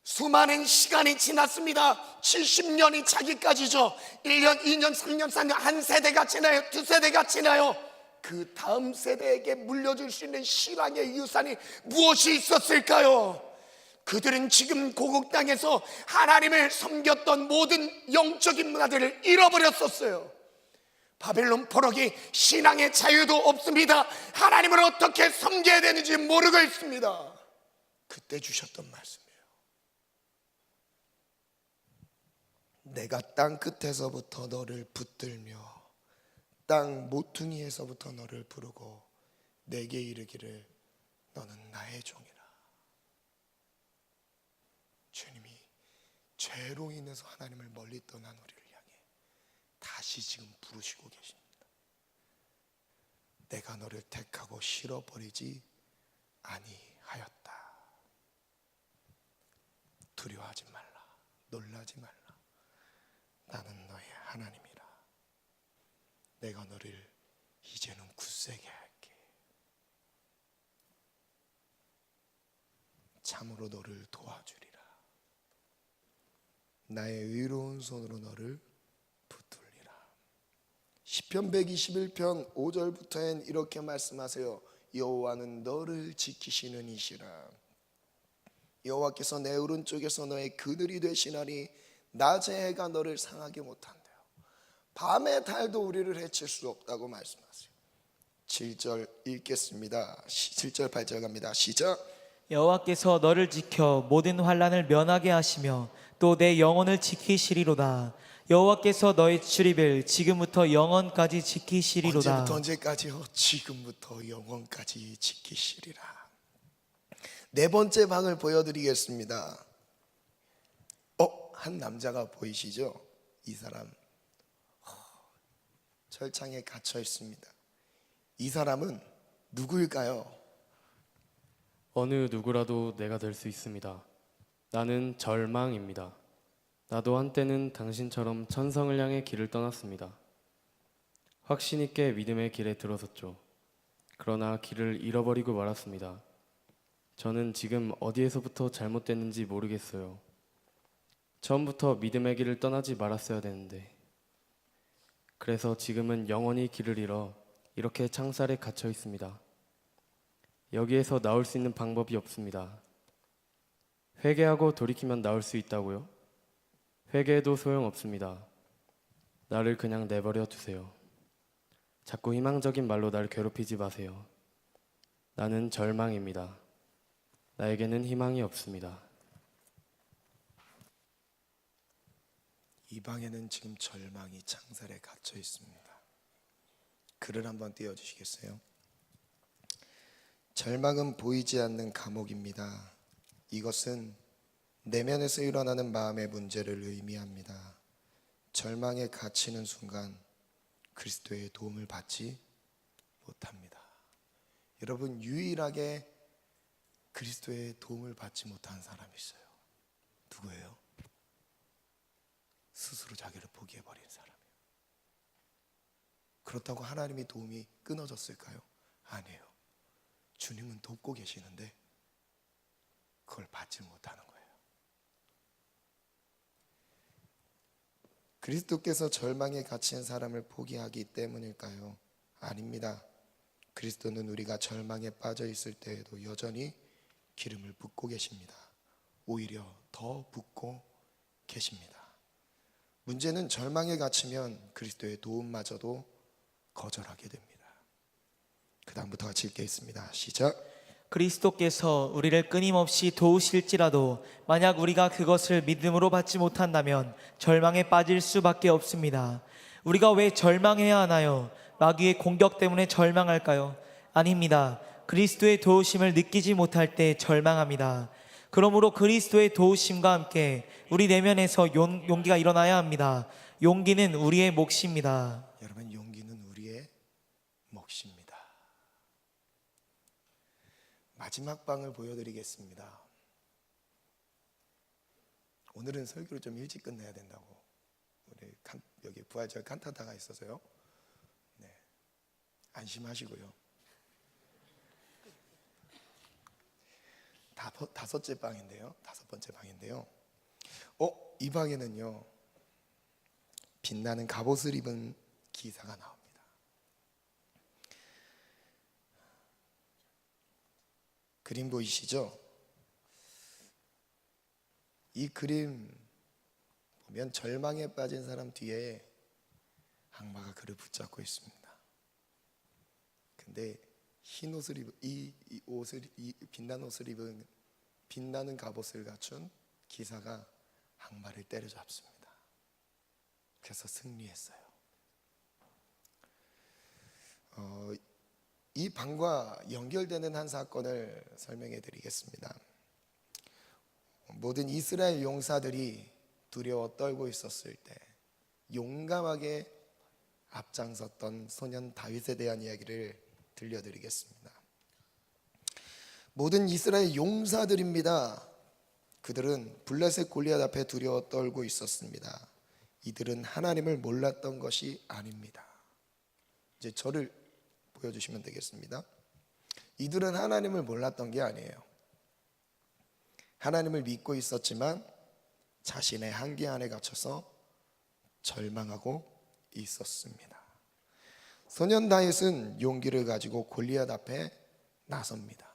수많은 시간이 지났습니다. 70년이 차기까지죠. 1년, 2년, 3년, 4년, 한 세대가 지나요. 두 세대가 지나요. 그 다음 세대에게 물려줄 수 있는 신앙의 유산이 무엇이 있었을까요? 그들은 지금 고국 땅에서 하나님을 섬겼던 모든 영적인 문화들을 잃어버렸었어요. 바벨론 포로기, 신앙의 자유도 없습니다. 하나님을 어떻게 섬겨야 되는지 모르고 있습니다. 그때 주셨던 말씀이에요. 내가 땅 끝에서부터 너를 붙들며 땅 모퉁이에서부터 너를 부르고 내게 이르기를 너는 나의 종이라. 주님이 죄로 인해서 하나님을 멀리 떠난 우리를 향해 다시 지금 부르시고 계십니다. 내가 너를 택하고 실어버리지 아니하였다. 두려워하지 말라. 놀라지 말라. 나는 너의 하나님이라. 내가 너를 이제는 굳세게 할게. 참으로 너를 도와주리라. 나의 의로운 손으로 너를 붙들리라. 시편 121편 5절부터엔 이렇게 말씀하세요. 여호와는 너를 지키시는 이시라. 여호와께서 내 오른쪽에서 너의 그늘이 되시나니 낮의 해가 너를 상하게 못한대요. 밤의 달도 우리를 해칠 수 없다고 말씀하세요. 7절 읽겠습니다. 7절 8절 갑니다. 시작. 여호와께서 너를 지켜 모든 환난을 면하게 하시며 또 내 영혼을 지키시리로다. 여호와께서 너의 출입을 지금부터 영원까지 지키시리로다. 언제부터 언제까지요? 지금부터 영원까지 지키시리라. 네 번째 방을 보여드리겠습니다. 한 남자가 보이시죠? 이 사람 철창에 갇혀 있습니다. 이 사람은 누구일까요? 어느 누구라도 내가 될 수 있습니다. 나는 절망입니다. 나도 한때는 당신처럼 천성을 향해 길을 떠났습니다. 확신 있게 믿음의 길에 들어섰죠. 그러나 길을 잃어버리고 말았습니다. 저는 지금 어디에서부터 잘못됐는지 모르겠어요. 처음부터 믿음의 길을 떠나지 말았어야 되는데. 그래서 지금은 영원히 길을 잃어 이렇게 창살에 갇혀 있습니다. 여기에서 나올 수 있는 방법이 없습니다. 회개하고 돌이키면 나올 수 있다고요? 회개해도 소용없습니다. 나를 그냥 내버려 두세요. 자꾸 희망적인 말로 날 괴롭히지 마세요. 나는 절망입니다. 나에게는 희망이 없습니다. 이 방에는 지금 절망이 창살에 갇혀 있습니다. 글을 한번 띄워주시겠어요? 절망은 보이지 않는 감옥입니다. 이것은 내면에서 일어나는 마음의 문제를 의미합니다. 절망에 갇히는 순간 그리스도의 도움을 받지 못합니다. 여러분, 유일하게 그리스도의 도움을 받지 못한 사람이 있어요. 누구예요? 스스로 자기를 포기해버린 사람이에요. 그렇다고 하나님의 도움이 끊어졌을까요? 아니에요. 주님은 돕고 계시는데 그걸 받지 못하는 거예요. 그리스도께서 절망에 갇힌 사람을 포기하기 때문일까요? 아닙니다. 그리스도는 우리가 절망에 빠져 있을 때에도 여전히 기름을 붓고 계십니다. 오히려 더 붓고 계십니다. 문제는 절망에 갇히면 그리스도의 도움마저도 거절하게 됩니다. 그 다음부터 같이 읽겠습니다. 시작. 그리스도께서 우리를 끊임없이 도우실지라도 만약 우리가 그것을 믿음으로 받지 못한다면 절망에 빠질 수밖에 없습니다. 우리가 왜 절망해야 하나요? 마귀의 공격 때문에 절망할까요? 아닙니다. 그리스도의 도우심을 느끼지 못할 때 절망합니다. 그러므로 그리스도의 도우심과 함께 우리 내면에서 용기가 일어나야 합니다. 용기는 우리의 몫입니다. 여러분, 용기는 우리의 몫입니다. 마지막 방을 보여드리겠습니다. 오늘은 설교를 좀 일찍 끝내야 된다고 우리 여기 부활절 칸타타가 있어서요. 네, 안심하시고요. 다섯째 방인데요. 다섯 번째 방인데요. 이 방에는요, 빛나는 갑옷을 입은 기사가 나옵니다. 그림 보이시죠? 이 그림 보면 절망에 빠진 사람 뒤에 악마가 그를 붙잡고 있습니다. 근데 흰 옷을 입은 이 빛나는 옷을 입은 빛나는 갑옷을 갖춘 기사가 악마를 때려잡습니다. 그래서 승리했어요. 이 방과 연결되는 한 사건을 설명해 드리겠습니다. 모든 이스라엘 용사들이 두려워 떨고 있었을 때 용감하게 앞장섰던 소년 다윗에 대한 이야기를 들려드리겠습니다. 모든 이스라엘 용사들입니다. 그들은 블레셋 골리앗 앞에 두려워 떨고 있었습니다. 이들은 하나님을 몰랐던 것이 아닙니다. 이제 저를 보여주시면 되겠습니다. 이들은 하나님을 몰랐던 게 아니에요. 하나님을 믿고 있었지만 자신의 한계 안에 갇혀서 절망하고 있었습니다. 소년 다윗은 용기를 가지고 골리앗 앞에 나섭니다.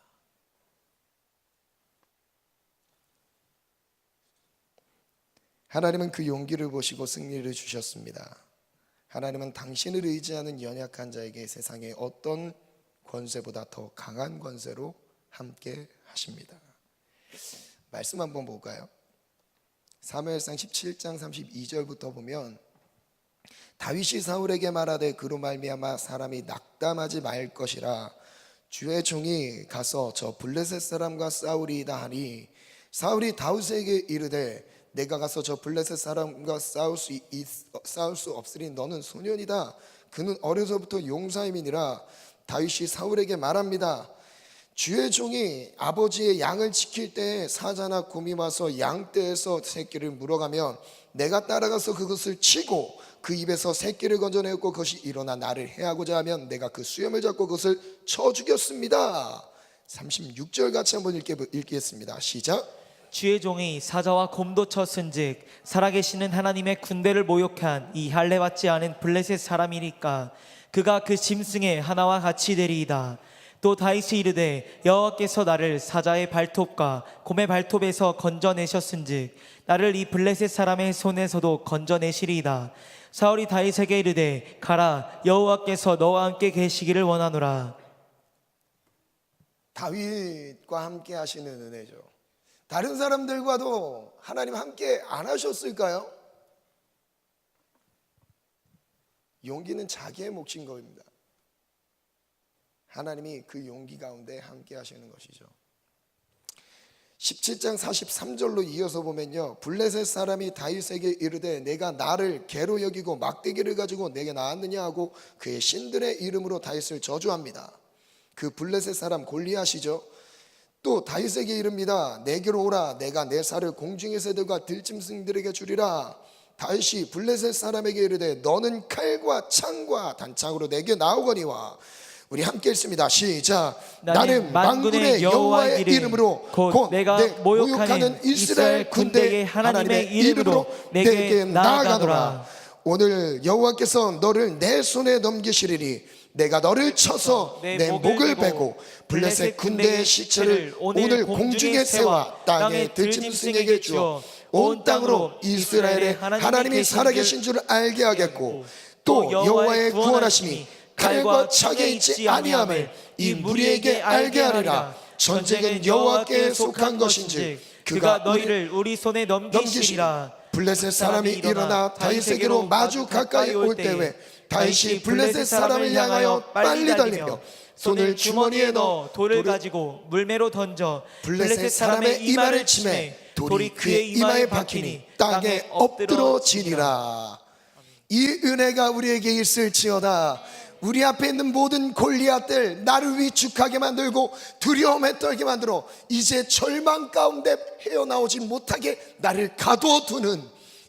하나님은 그 용기를 보시고 승리를 주셨습니다. 하나님은 당신을 의지하는 연약한 자에게 세상의 어떤 권세보다 더 강한 권세로 함께 하십니다. 말씀 한번 볼까요? 사무엘상 17장 32절부터 보면 다윗이 사울에게 말하되 그로 말미암아 사람이 낙담하지 말 것이라 주의 종이 가서 저 블레셋 사람과 싸우리이다 하니 사울이 다윗에게 이르되 내가 가서 저 블레셋 사람과 싸울 수 없으니 너는 소년이다. 그는 어려서부터 용사임이니라. 다윗이 사울에게 말합니다. 주의 종이 아버지의 양을 지킬 때에 사자나 곰이 와서 양떼에서 새끼를 물어가면 내가 따라가서 그것을 치고 그 입에서 새끼를 건져내었고 그것이 일어나 나를 해하고자 하면 내가 그 수염을 잡고 그것을 쳐 죽였습니다. 36절 같이 한번 읽겠습니다. 시작. 주의 종이 사자와 곰도 쳤은즉 살아계시는 하나님의 군대를 모욕한 이 할례받지 않은 블레셋 사람이니까 그가 그 짐승의 하나와 같이 되리이다. 또 다윗이 이르되 여호와께서 나를 사자의 발톱과 곰의 발톱에서 건져내셨은즉 나를 이 블레셋 사람의 손에서도 건져내시리이다. 사울이 다윗에게 이르되 가라, 여호와께서 너와 함께 계시기를 원하노라. 다윗과 함께 하시는 은혜죠. 다른 사람들과도 하나님 함께 안 하셨을까요? 용기는 자기의 몫인 겁니다. 하나님이 그 용기 가운데 함께 하시는 것이죠. 17장 43절로 이어서 보면요, 블레셋 사람이 다윗에게 이르되 내가 나를 개로 여기고 막대기를 가지고 내게 나왔느냐 하고 그의 신들의 이름으로 다윗을 저주합니다. 그 블레셋 사람 골리앗이죠. 또 다윗에게 이릅니다. 내게로 오라, 내가 내 살을 공중의 새들과 들짐승들에게 주리라. 다윗이 블레셋 사람에게 이르되 너는 칼과 창과 단창으로 내게 나오거니와. 우리 함께 읽습니다. 시작. 나는 만군의 여호와의 이름으로 곧 내가 모욕하는 이스라엘 군대의 하나님의 이름으로 내게 나아가노라. 오늘 여호와께서 너를 내 손에 넘기시리니 내가 너를 쳐서 내 목을 베고 블레셋 군대의 시체를 오늘 공중의 새와 땅의 들짐승에게 주어 온 땅으로 이스라엘의 하나님이 살아계신 줄 알게 하겠고 또 여호와의 구원하심이 칼과 창에 있지 아니함을 이 무리에게 알게 하리라. 전쟁은 여호와께 속한 것인지 그가 너희를 우리 손에 넘기시리라. 블레셋 사람이 일어나 다윗에게로 마주 가까이 올 때에 다윗이 블레셋 사람을 향하여 빨리 달리며 손을 주머니에 넣어 돌을 가지고 물매로 던져 블레셋 사람의 이마를 치매 돌이 그의 이마에 박히니 땅에 엎드러지니라. 이 은혜가 우리에게 있을지어다. 우리 앞에 있는 모든 골리앗들 나를 위축하게 만들고 두려움에 떨게 만들어 이제 절망 가운데 헤어나오지 못하게 나를 가둬두는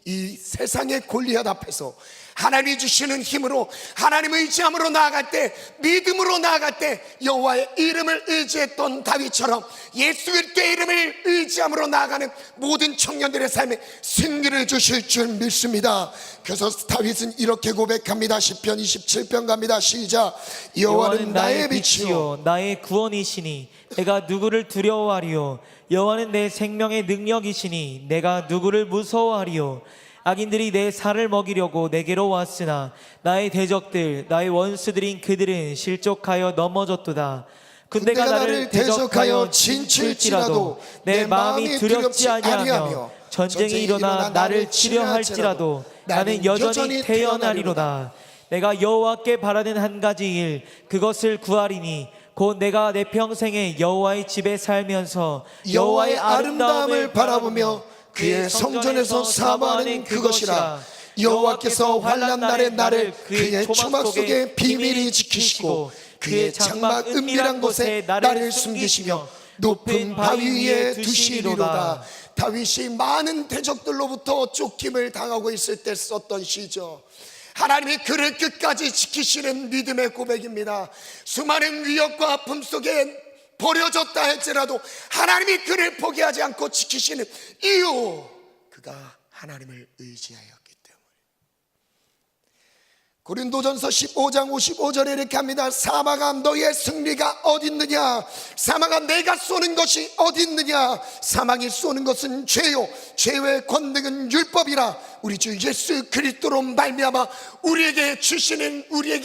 이 세상의 골리앗 앞에서 하나님이 주시는 힘으로 하나님 의지함으로 나아갈 때, 믿음으로 나아갈 때 여호와의 이름을 의지했던 다윗처럼 예수 그리스도의 이름을 의지함으로 나아가는 모든 청년들의 삶에 승리를 주실 줄 믿습니다. 그래서 다윗은 이렇게 고백합니다. 시편 27편 갑니다. 시작. 여호와는 나의 빛이요 나의 구원이시니 내가 누구를 두려워하리요. 여호와는 내 생명의 능력이시니 내가 누구를 무서워하리요. 악인들이 내 살을 먹이려고 내게로 왔으나 나의 대적들 나의 원수들인 그들은 실족하여 넘어졌도다. 군대가 나를 대적하여 진칠지라도 내 마음이 두렵지 아니하며 전쟁이 일어나 나를 치려 할지라도 나는 여전히 태어나리로다. 내가 여호와께 바라는 한 가지 일 그것을 구하리니 곧 내가 내 평생에 여호와의 집에 살면서 여호와의 아름다움을 바라보며 그의 성전에서 사모하는 그것이라. 여호와께서 환난 날에 나를 그의 초막 속에 비밀히 지키시고 그의 장막 은밀한 곳에 나를 숨기시며 높은 바위 위에 두시리로다. 다윗이 많은 대적들로부터 쫓김을 당하고 있을 때 썼던 시죠. 하나님이 그를 끝까지 지키시는 믿음의 고백입니다. 수많은 위협과 아픔 속에 버려졌다 할지라도 하나님이 그를 포기하지 않고 지키시는 이유, 그가 하나님을 의지하였기 때문에. 고린도전서 15장 55절에 이렇게 합니다. 사망아 너의 승리가 어디 있느냐? 사망아 내가 쏘는 것이 어디 있느냐? 사망이 쏘는 것은 죄요 죄의 권능은 율법이라. 우리 주 예수 그리스도로 말미암아 우리에게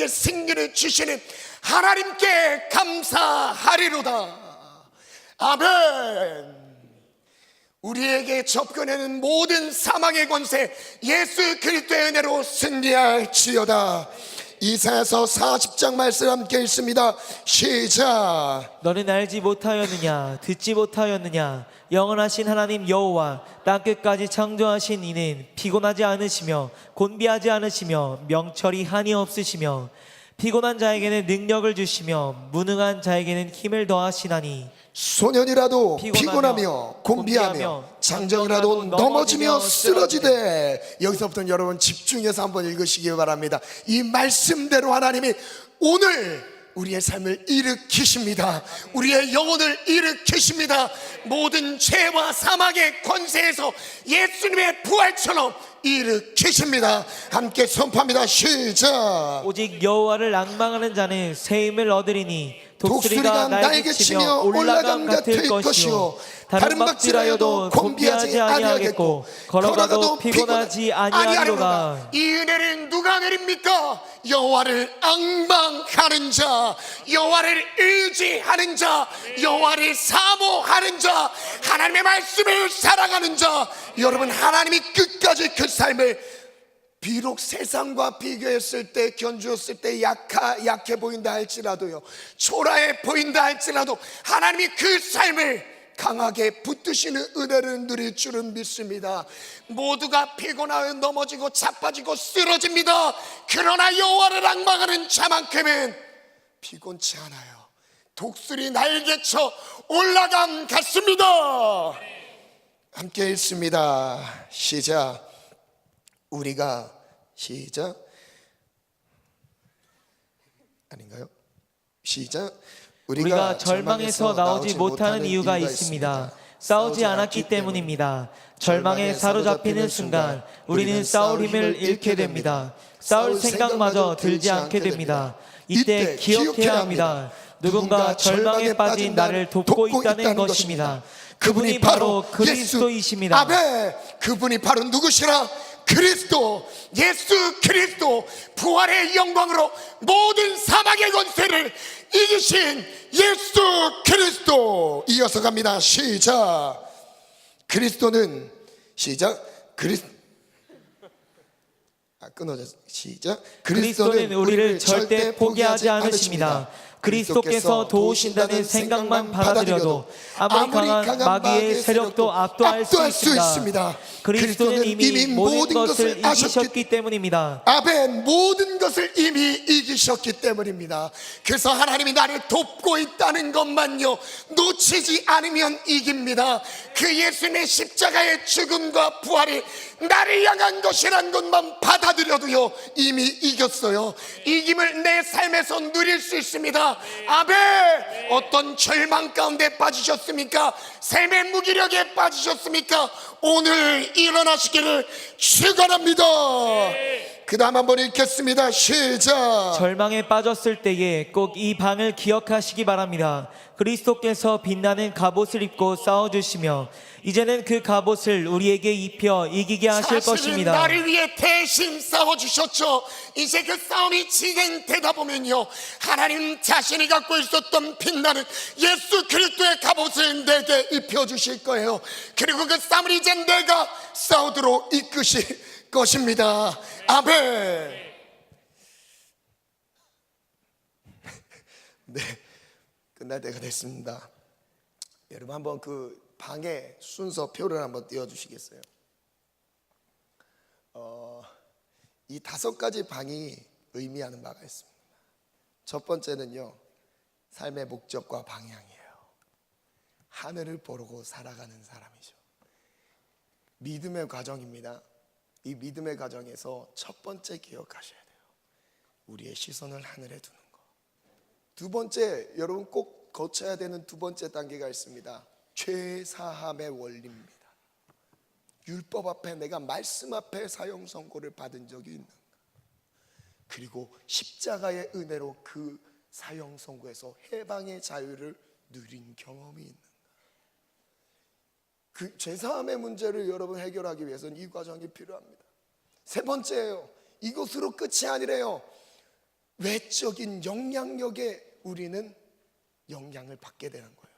승리를 주시는 하나님께 감사하리로다. 아멘. 우리에게 접근하는 모든 사망의 권세 예수 그리스도의 은혜로 승리할지어다. 이사야서 40장 말씀 함께 읽습니다. 시작. 너는 알지 못하였느냐 듣지 못하였느냐 영원하신 하나님 여호와 땅끝까지 창조하신 이는 피곤하지 않으시며 곤비하지 않으시며 명철이 한이 없으시며 피곤한 자에게는 능력을 주시며 무능한 자에게는 힘을 더하시나니 소년이라도 피곤하며, 피곤하며 곤비하며 장정이라도 넘어지며 쓰러지되. 여기서부터는 여러분 집중해서 한번 읽으시기 바랍니다. 이 말씀대로 하나님이 오늘 우리의 삶을 일으키십니다. 우리의 영혼을 일으키십니다. 모든 죄와 사망의 권세에서 예수님의 부활처럼 일으키십니다. 함께 선포합니다. 시작. 오직 여호와를 앙망하는 자는 새 힘을 얻으리니 독수리가 날개 치며 올라감 같을 것이요 다른 박질하여도 곤비하지 아니하겠고 걸어가도 피곤하지 아니하리로다. 아니하리로다. 이 은혜를 누가 내립니까? 여호와를 앙망하는 자, 여호와를 의지하는 자, 여호와를 사모하는 자, 하나님의 말씀을 사랑하는 자. 여러분, 하나님이 끝까지 그 삶을 비록 세상과 비교했을 때, 견주었을 때 약해 보인다 할지라도요, 초라해 보인다 할지라도 하나님이 그 삶을 강하게 붙드시는 은혜를 누릴 줄은 믿습니다. 모두가 피곤하여 넘어지고 자빠지고 쓰러집니다. 그러나 여호와를 앙망하는 자만큼은 피곤치 않아요. 독수리 날개쳐 올라감 같습니다. 함께 읽습니다. 시작. 우리가 시작. 아닌가요? 시작. 우리가 절망에서 나오지 못하는 이유가 있습니다. 싸우지 않았기 때문입니다. 절망에 사로잡히는 순간 우리는 싸울 힘을 잃게 됩니다. 싸울 생각마저 들지 않게 됩니다. 이때 기억해야 합니다. 누군가 절망에 빠진 나를 돕고 있다는 것입니다. 그분이 바로 그리스도이십니다. 아멘. 그분이 바로 누구시라? 그리스도, 예수 그리스도. 부활의 영광으로 모든 사망의 권세를 이기신 예수 그리스도. 이어서 갑니다. 시작. 그리스도는 시작. 끊어졌어. 시작. 그리스도는 우리를 절대 포기하지 않으십니다. 그리스도께서 도우신다는 생각만 받아들여도 아무리 강한 마귀의 세력도 압도할 수 있습니다. 그리스도는 이미 모든 것을 이기셨기 때문입니다. 아멘. 모든 것을 이미 이기셨기 때문입니다. 그래서 하나님이 나를 돕고 있다는 것만요 놓치지 않으면 이깁니다. 그 예수님의 십자가의 죽음과 부활이 나를 향한 것이란 것만 받아들여도요 이미 이겼어요. 이김을 내 삶에서 누릴 수 있습니다. 아멘. 어떤 절망 가운데 빠지셨습니까? 삶의 무기력에 빠지셨습니까? 오늘 일어나시기를 축원합니다. 그 다음 한번 읽겠습니다. 시작. 절망에 빠졌을 때에 꼭 이 방을 기억하시기 바랍니다. 그리스도께서 빛나는 갑옷을 입고 싸워주시며 이제는 그 갑옷을 우리에게 입혀 이기게 하실 것입니다. 나를 위해 대신 싸워주셨죠. 이제 그 싸움이 진행되다 보면요 하나님 자신이 갖고 있었던 빛나는 예수 그리스도의 갑옷을 내게 입혀주실 거예요. 그리고 그 싸움을 이제 내가 싸우도록 이끄실 것입니다. 아멘. 네, 끝날 때가 됐습니다. 여러분 한번 그 방의 순서표를 한번 띄워주시겠어요? 이 5가지 방이 의미하는 바가 있습니다. 첫 번째는요 삶의 목적과 방향이에요. 하늘을 보고 살아가는 사람이죠. 믿음의 과정입니다. 이 믿음의 과정에서 첫 번째 기억하셔야 돼요. 우리의 시선을 하늘에 두는 거. 두 번째, 여러분 꼭 거쳐야 되는 두 번째 단계가 있습니다. 죄사함의 원리입니다. 율법 앞에, 내가 말씀 앞에 사형 선고를 받은 적이 있는가? 그리고 십자가의 은혜로 그 사형 선고에서 해방의 자유를 누린 경험이 있는, 그 죄사함의 문제를 여러분 해결하기 위해서는 이 과정이 필요합니다. 세 번째예요. 이것으로 끝이 아니래요. 외적인 영향력에 우리는 영향을 받게 되는 거예요.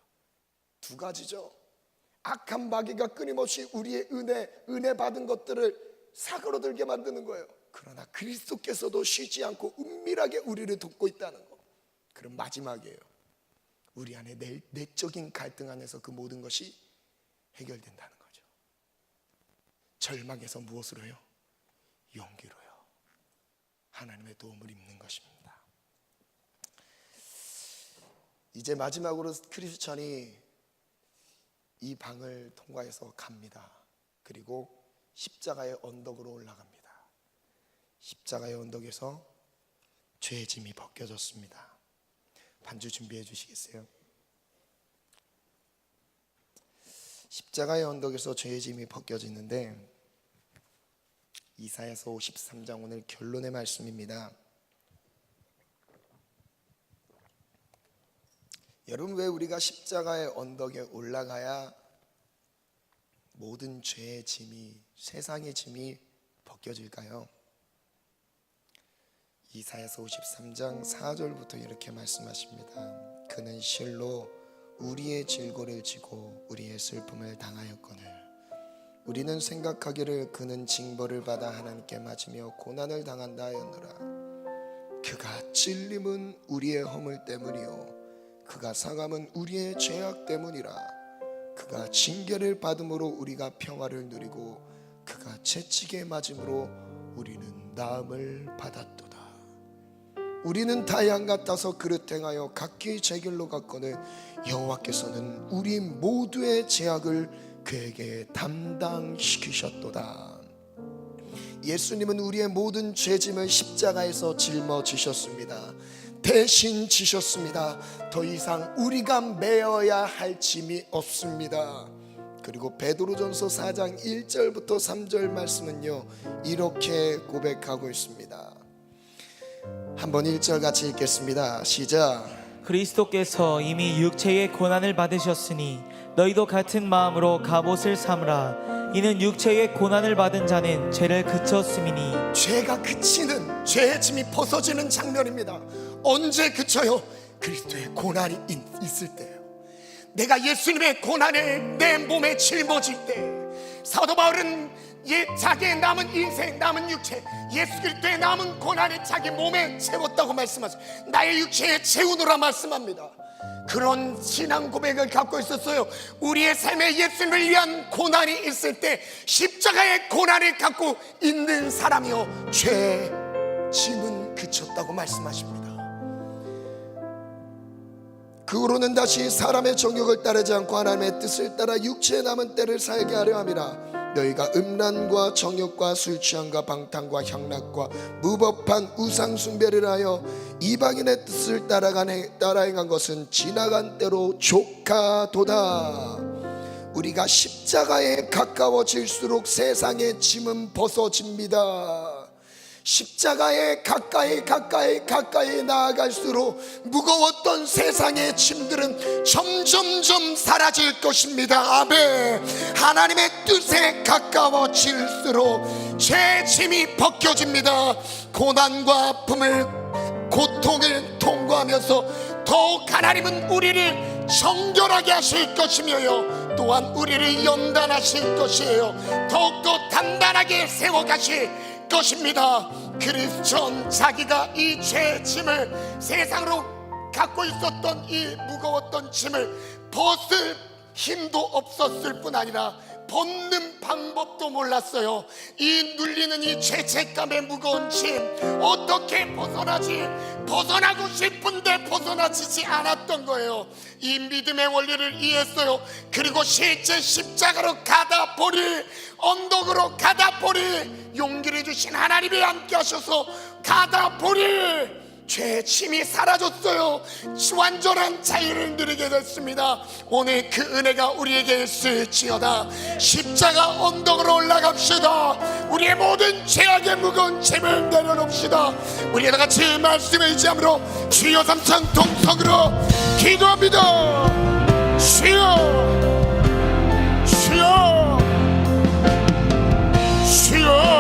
두 가지죠. 악한 마귀가 끊임없이 우리의 은혜 받은 것들을 사그러들게 만드는 거예요. 그러나 그리스도께서도 쉬지 않고 은밀하게 우리를 돕고 있다는 거. 그럼 마지막이에요. 우리 안에 내적인 갈등 안에서 그 모든 것이 해결된다는 거죠. 절망에서 무엇으로 해요? 용기로요. 하나님의 도움을 입는 것입니다. 이제 마지막으로 크리스천이 이 방을 통과해서 갑니다. 그리고 십자가의 언덕으로 올라갑니다. 십자가의 언덕에서 죄의 짐이 벗겨졌습니다. 반주 준비해 주시겠어요? 십자가의 언덕에서 죄의 짐이 벗겨지는데, 이사야서 53장 오늘 결론의 말씀입니다. 여러분, 왜 우리가 십자가의 언덕에 올라가야 모든 죄의 짐이, 세상의 짐이 벗겨질까요? 이사야서 53장 4절부터 이렇게 말씀하십니다. 그는 실로 우리의 질고를 지고 우리의 슬픔을 당하였거늘 우리는 생각하기를 그는 징벌을 받아 하나님께 맞으며 고난을 당한다 하였노라. 그가 찔림은 우리의 허물 때문이요 그가 상함은 우리의 죄악 때문이라. 그가 징계를 받음으로 우리가 평화를 누리고 그가 채찍에 맞음으로 우리는 나음을 받았도다. 우리는 다 양 같아서 그릇 행하여 각기 제 길로 갔거늘 여호와께서는 우리 모두의 죄악을 그에게 담당시키셨도다. 예수님은 우리의 모든 죄짐을 십자가에서 짊어지셨습니다. 대신 지셨습니다. 더 이상 우리가 메어야 할 짐이 없습니다. 그리고 베드로전서 4장 1절부터 3절 말씀은요, 이렇게 고백하고 있습니다. 한번 1절 같이 읽겠습니다. 시작. 그리스도께서 이미 육체의 고난을 받으셨으니 너희도 같은 마음으로 갑옷을 삼으라. 이는 육체의 고난을 받은 자는 죄를 그쳤음이니. 죄가 그치는, 죄의 짐이 벗어지는 장면입니다. 언제 그쳐요? 그리스도의 고난이 있을 때예요. 내가 예수님의 고난을 내 몸에 짊어질 때, 사도 바울은 자기의 남은 인생, 남은 육체, 예수 그리스도의 남은 고난을 자기 몸에 채웠다고 말씀하죠. 나의 육체에 채우노라 말씀합니다. 그런 신앙 고백을 갖고 있었어요. 우리의 삶에 예수님을 위한 고난이 있을 때 십자가의 고난을 갖고 있는 사람이요 죄 짐은 그쳤다고 말씀하십니다. 그 후로는 다시 사람의 정욕을 따르지 않고 하나님의 뜻을 따라 육체에 남은 때를 살게 하려 함이라. 너희가 음란과 정욕과 술 취함과 방탕과 향락과 무법한 우상 숭배를 하여 이방인의 뜻을 따라 행한 것은 지나간 때로 족하도다. 우리가 십자가에 가까워질수록 세상의 짐은 벗어집니다. 십자가에 가까이 나아갈수록 무거웠던 세상의 짐들은 점점점 사라질 것입니다. 아멘. 하나님의 뜻에 가까워질수록 죄 짐이 벗겨집니다. 고난과 아픔을, 고통을 통과하면서 더욱 하나님은 우리를 정결하게 하실 것이며요, 또한 우리를 연단하실 것이에요. 더욱더 단단하게 세워가실 것입니다. 그리스도는 자기가 이 죄의 짐을, 세상으로 갖고 있었던 이 무거웠던 짐을 벗을 힘도 없었을 뿐 아니라 벗는 방법도 몰랐어요. 이 눌리는 이 죄책감의 무거운 짐 어떻게 벗어나고 싶은데 벗어나지지 않았던 거예요. 이 믿음의 원리를 이해했어요. 그리고 실제 십자가로 가다 보니, 언덕으로 가다 보니 용기를 주신 하나님이 함께 하셔서 가다 보니 죄의 짐이 사라졌어요. 완전한 자유를 누리게 됐습니다. 오늘 그 은혜가 우리에게 있을지어다. 십자가 언덕으로 올라갑시다. 우리의 모든 죄악의 무거운 짐을 내려놓읍시다. 우리 다 같이 말씀을 의지함으로 주여 삼창 동성으로 기도합니다. 주여, 주여, 주여.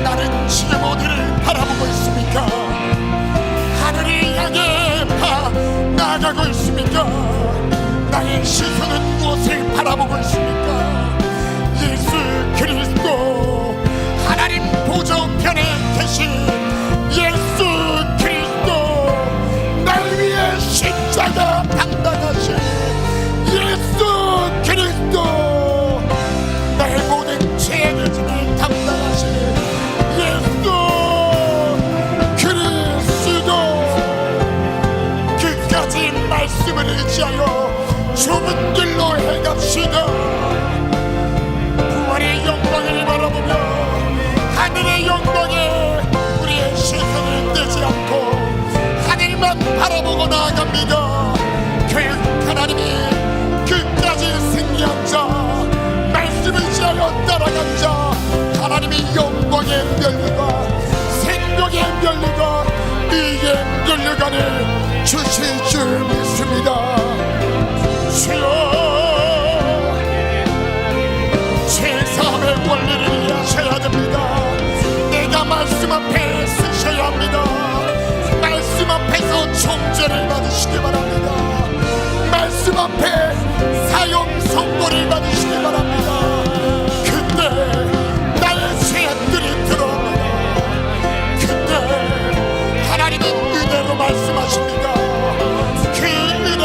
나는 지금 어디를 바라보고 있습니까? 하늘을 향해 나아가고 있습니까? 나의 시선은 무엇을 바라보고 있습니까? 예수 그리스도, 하나님 보좌우편에 계신 예수 그리스도, 날 위해 십자가 당당하신 예수 그리스도, 나의 모든 죄의 짐을 담당하신 예수 그리스도, 그까지 말씀을 의지하여 좁은 길로 행합시다. 부활의 영광을 바라보며 하늘의 영광에 우리의 시선을 떼지 않고 하늘만 바라보고 나아갑니다. 그 하나님이 끝까지 승리한 자, 말씀을 의지하여 따라간 자, 하나님이 영광의 면류관, 생명의 면류관, 의의 면류관을 주실 줄 믿습니다. 주여, 죄사함의 원리를 이해하셔야 됩니다. 내가 말씀 앞에 서셔야 합니다. 말씀 앞에서 총죄를 받으시기 바랍니다. 말씀 앞에 사형 선고를 받으시기 바랍니다. 그때 나의 죄악들이 드러납니다. 그때 하나님은 은혜로 말씀하십니다. 그 은혜로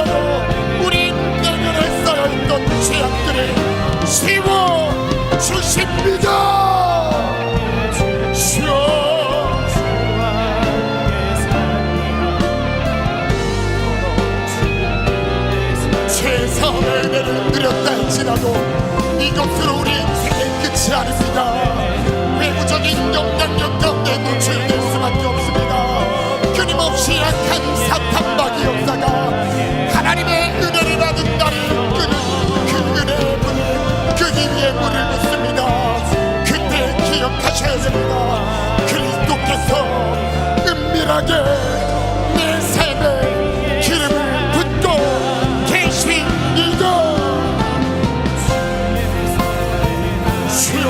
우리 내면에 쌓여있던 죄악들을 지워 주십니다. 주여, 죄사함의 은혜를 누렸다 할지라도 이것으로 우리 인생의 끝이 아닙니다. 외부적인 영향력 가운데 노출될 수밖에 없습니다. 끊임없이 약한 사탄마귀 역사가 하나님의 은혜를 받은 나를 끄는 그 은혜의 문을, 끄기 위해 문을 묻습니다. 그때 기억하셔야 됩니다. 그리스도께서 은밀하게 내 삶에 기름을 붓고 계십니다. 주여,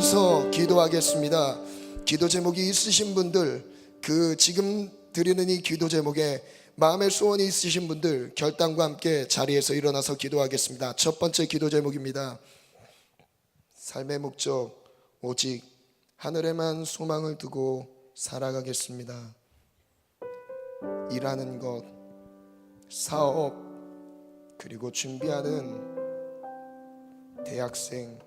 하면서 기도하겠습니다. 기도 제목이 있으신 분들, 그 지금 드리는 이 기도 제목에 마음의 소원이 있으신 분들 결단과 함께 자리에서 일어나서 기도하겠습니다. 첫 번째 기도 제목입니다. 삶의 목적 오직 하늘에만 소망을 두고 살아가겠습니다. 일하는 것, 사업, 그리고 준비하는 대학생,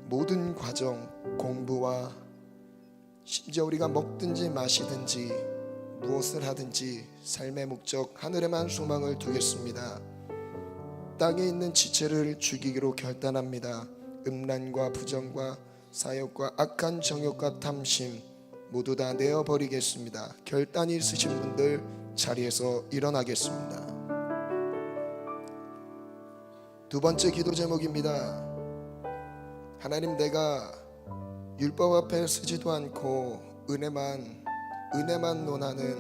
모든 과정, 공부와 심지어 우리가 먹든지 마시든지 무엇을 하든지 삶의 목적 하늘에만 소망을 두겠습니다. 땅에 있는 지체를 죽이기로 결단합니다. 음란과 부정과 사욕과 악한 정욕과 탐심 모두 다 내어버리겠습니다. 결단이 있으신 분들 자리에서 일어나겠습니다. 두 번째 기도 제목입니다. 하나님, 내가 율법 앞에 서지도 않고 은혜만 논하는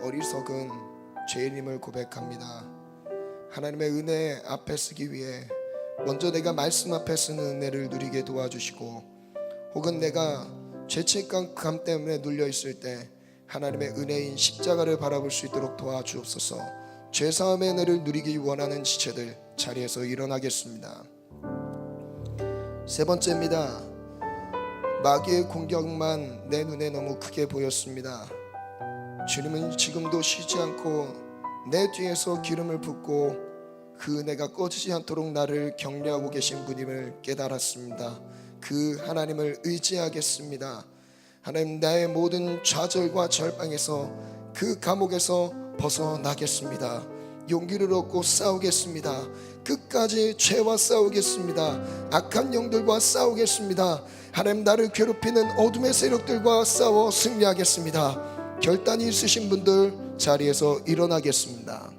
어리석은 죄인임을 고백합니다. 하나님의 은혜 앞에 서기 위해 먼저 내가 말씀 앞에 서는 은혜를 누리게 도와주시고, 혹은 내가 죄책감 때문에 눌려 있을 때 하나님의 은혜인 십자가를 바라볼 수 있도록 도와주옵소서. 죄사함의 은혜를 누리기 원하는 지체들 자리에서 일어나겠습니다. 세 번째입니다. 마귀의 공격만 내 눈에 너무 크게 보였습니다. 주님은 지금도 쉬지 않고 내 뒤에서 기름을 붓고 그 은혜가 꺼지지 않도록 나를 격려하고 계신 분임을 깨달았습니다. 그 하나님을 의지하겠습니다. 하나님, 나의 모든 좌절과 절망에서, 그 감옥에서 벗어나겠습니다. 용기를 얻고 싸우겠습니다. 끝까지 죄와 싸우겠습니다. 악한 영들과 싸우겠습니다. 하나님, 나를 괴롭히는 어둠의 세력들과 싸워 승리하겠습니다. 결단이 있으신 분들 자리에서 일어나겠습니다.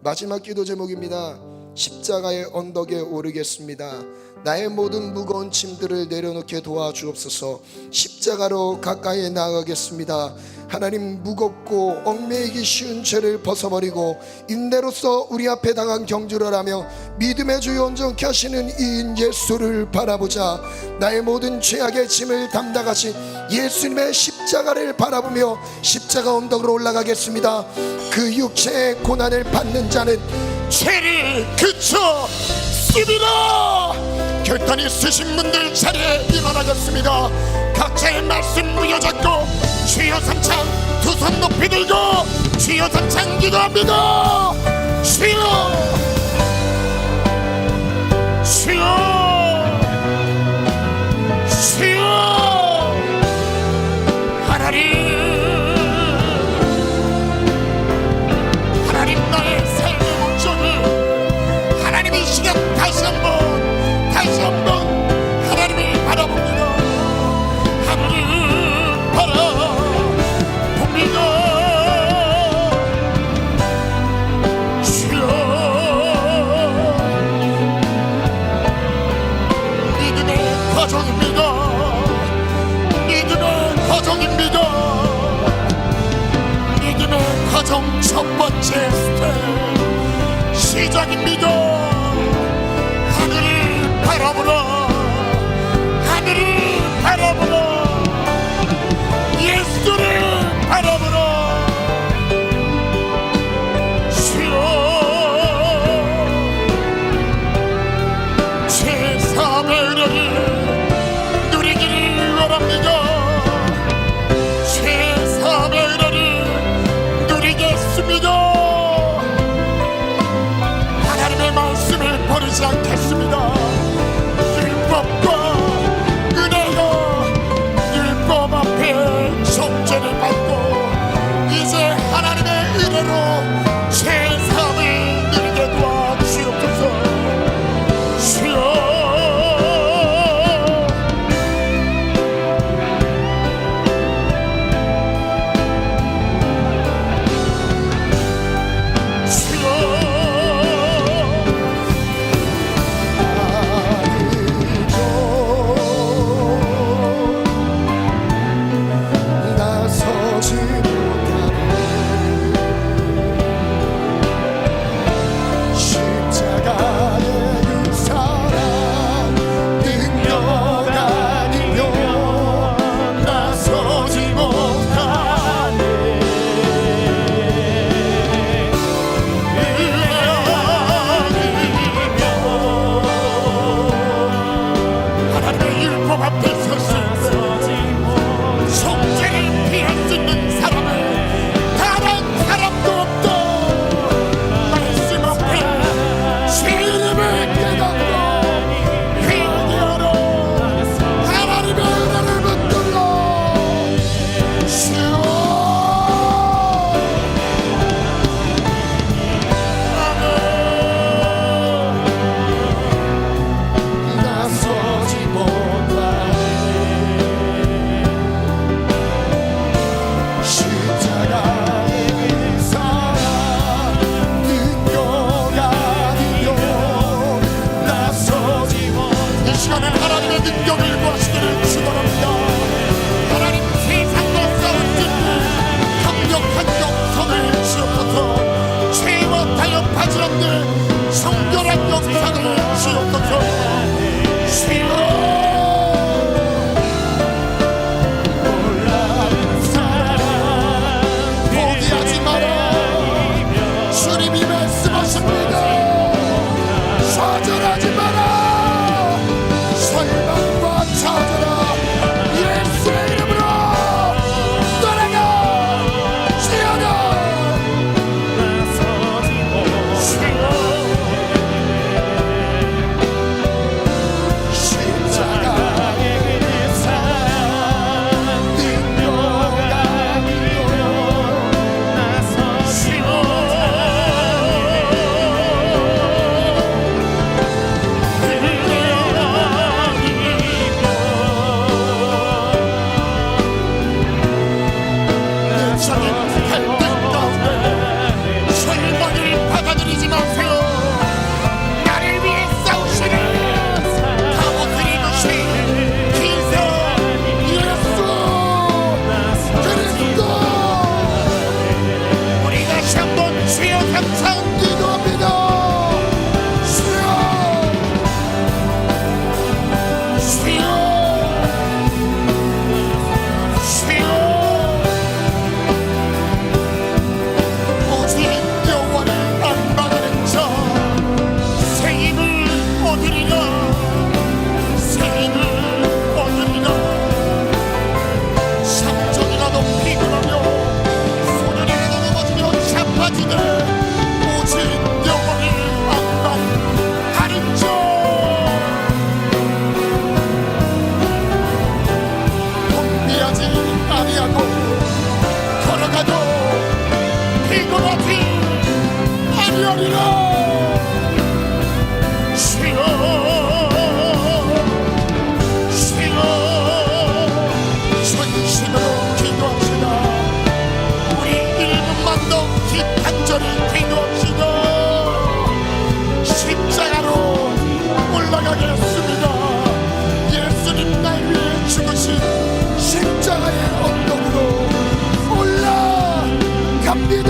마지막 기도 제목입니다. 십자가의 언덕에 오르겠습니다. 나의 모든 무거운 짐들을 내려놓게 도와주옵소서. 십자가로 가까이 나아가겠습니다. 하나님, 무겁고 얽매이기 쉬운 죄를 벗어버리고 인내로서 우리 앞에 당한 경주를 하며 믿음의 주 온전케 하시는 이인 예수를 바라보자. 나의 모든 죄악의 짐을 담당하신 예수님의 십자가를 바라보며 십자가 언덕으로 올라가겠습니다. 그 육체의 고난을 받는 자는 죄를 그쳤습니다. 결단이 있으신 분들 자리에 일어나겠습니다. 각자의 말씀 부여잡고 주여 삼창 두 손 높이 들고 주여 삼창 기도합니다. 주여, 주여, 주여. 하나님, 나의 삶의 목적을 하나님 이 시간 다시 한번 하나님을 바라봅니다. 하늘을 바라봅니다. 주여, 믿음의 과정입니다. 믿음의 과정입니다. 믿음의 과정 첫 번째 스텝 시작입니다. 하늘을 바라보라. 하늘을 바라보라. 예수를 바라보라. 주여, 죄사함의 은혜를 누리기를 원합니다. 죄사함의 은혜를 누리겠습니다. 하나님의 주옵소서. 주여 포기하지 마라. 주님이 말씀하십니다. 좌절하지 마라. 절망과 좌절아 예수의 이름으로 떠나가 주여라. 십자가 절망을 받아들이지 마세요. 나를 위해 싸우시는 갑옷을 입으신 기사 예수 그리스도. 우리 다시 한번 주여 감사 기도합니다. 주여 주여 오직 영원을 안망하는 자 새 힘을 얻으리라. 새 힘을 얻으리라. 삼정이라도 피곤하며 소년이라도 넘어지며 자빠지되 오직 영원을 안망하는 자 혼미하지 아니하고 걸어가도 피곤하지 아니하리라. 주여 주여 전심으로 기도합시다. 우리 1분만 더 기탄절히 기도합시다. 십자가로 올라가겠습니다. 예수님 날 위해 죽으신 십자가의 언덕으로 올라갑니다.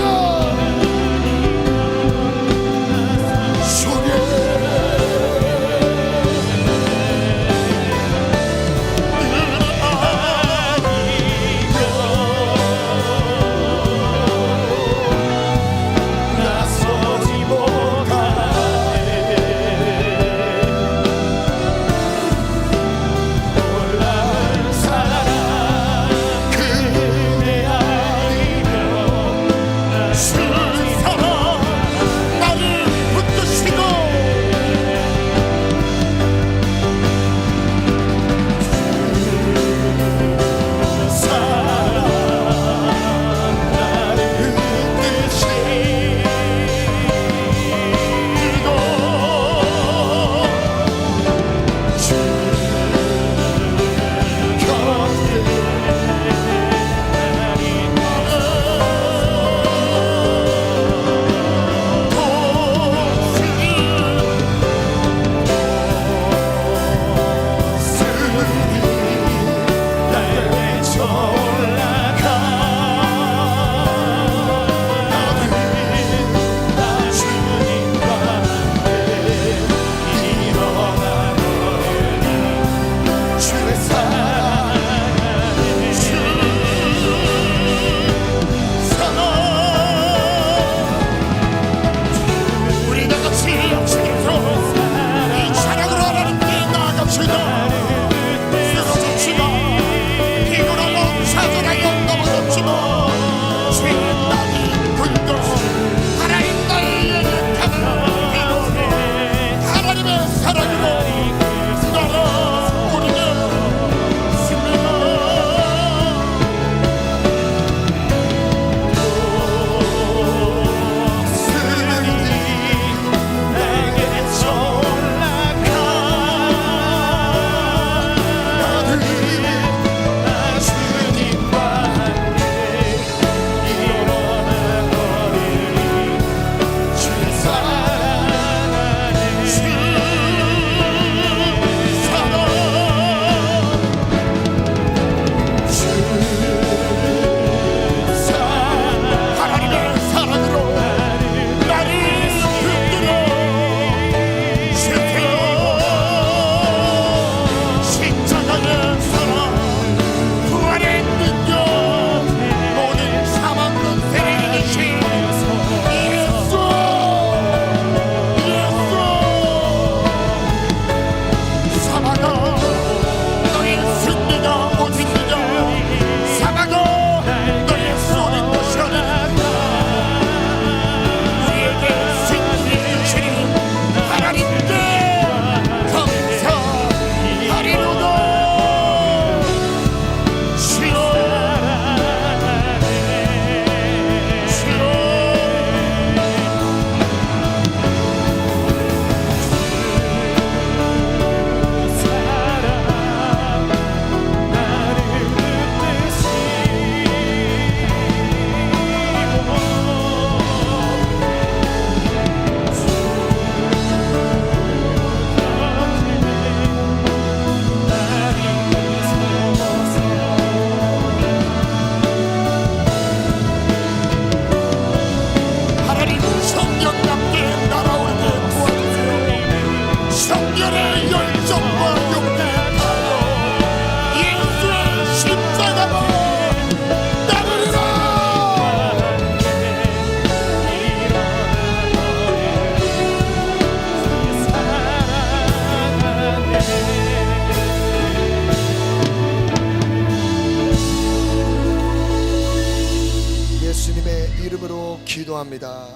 기도합니다.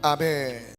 아멘.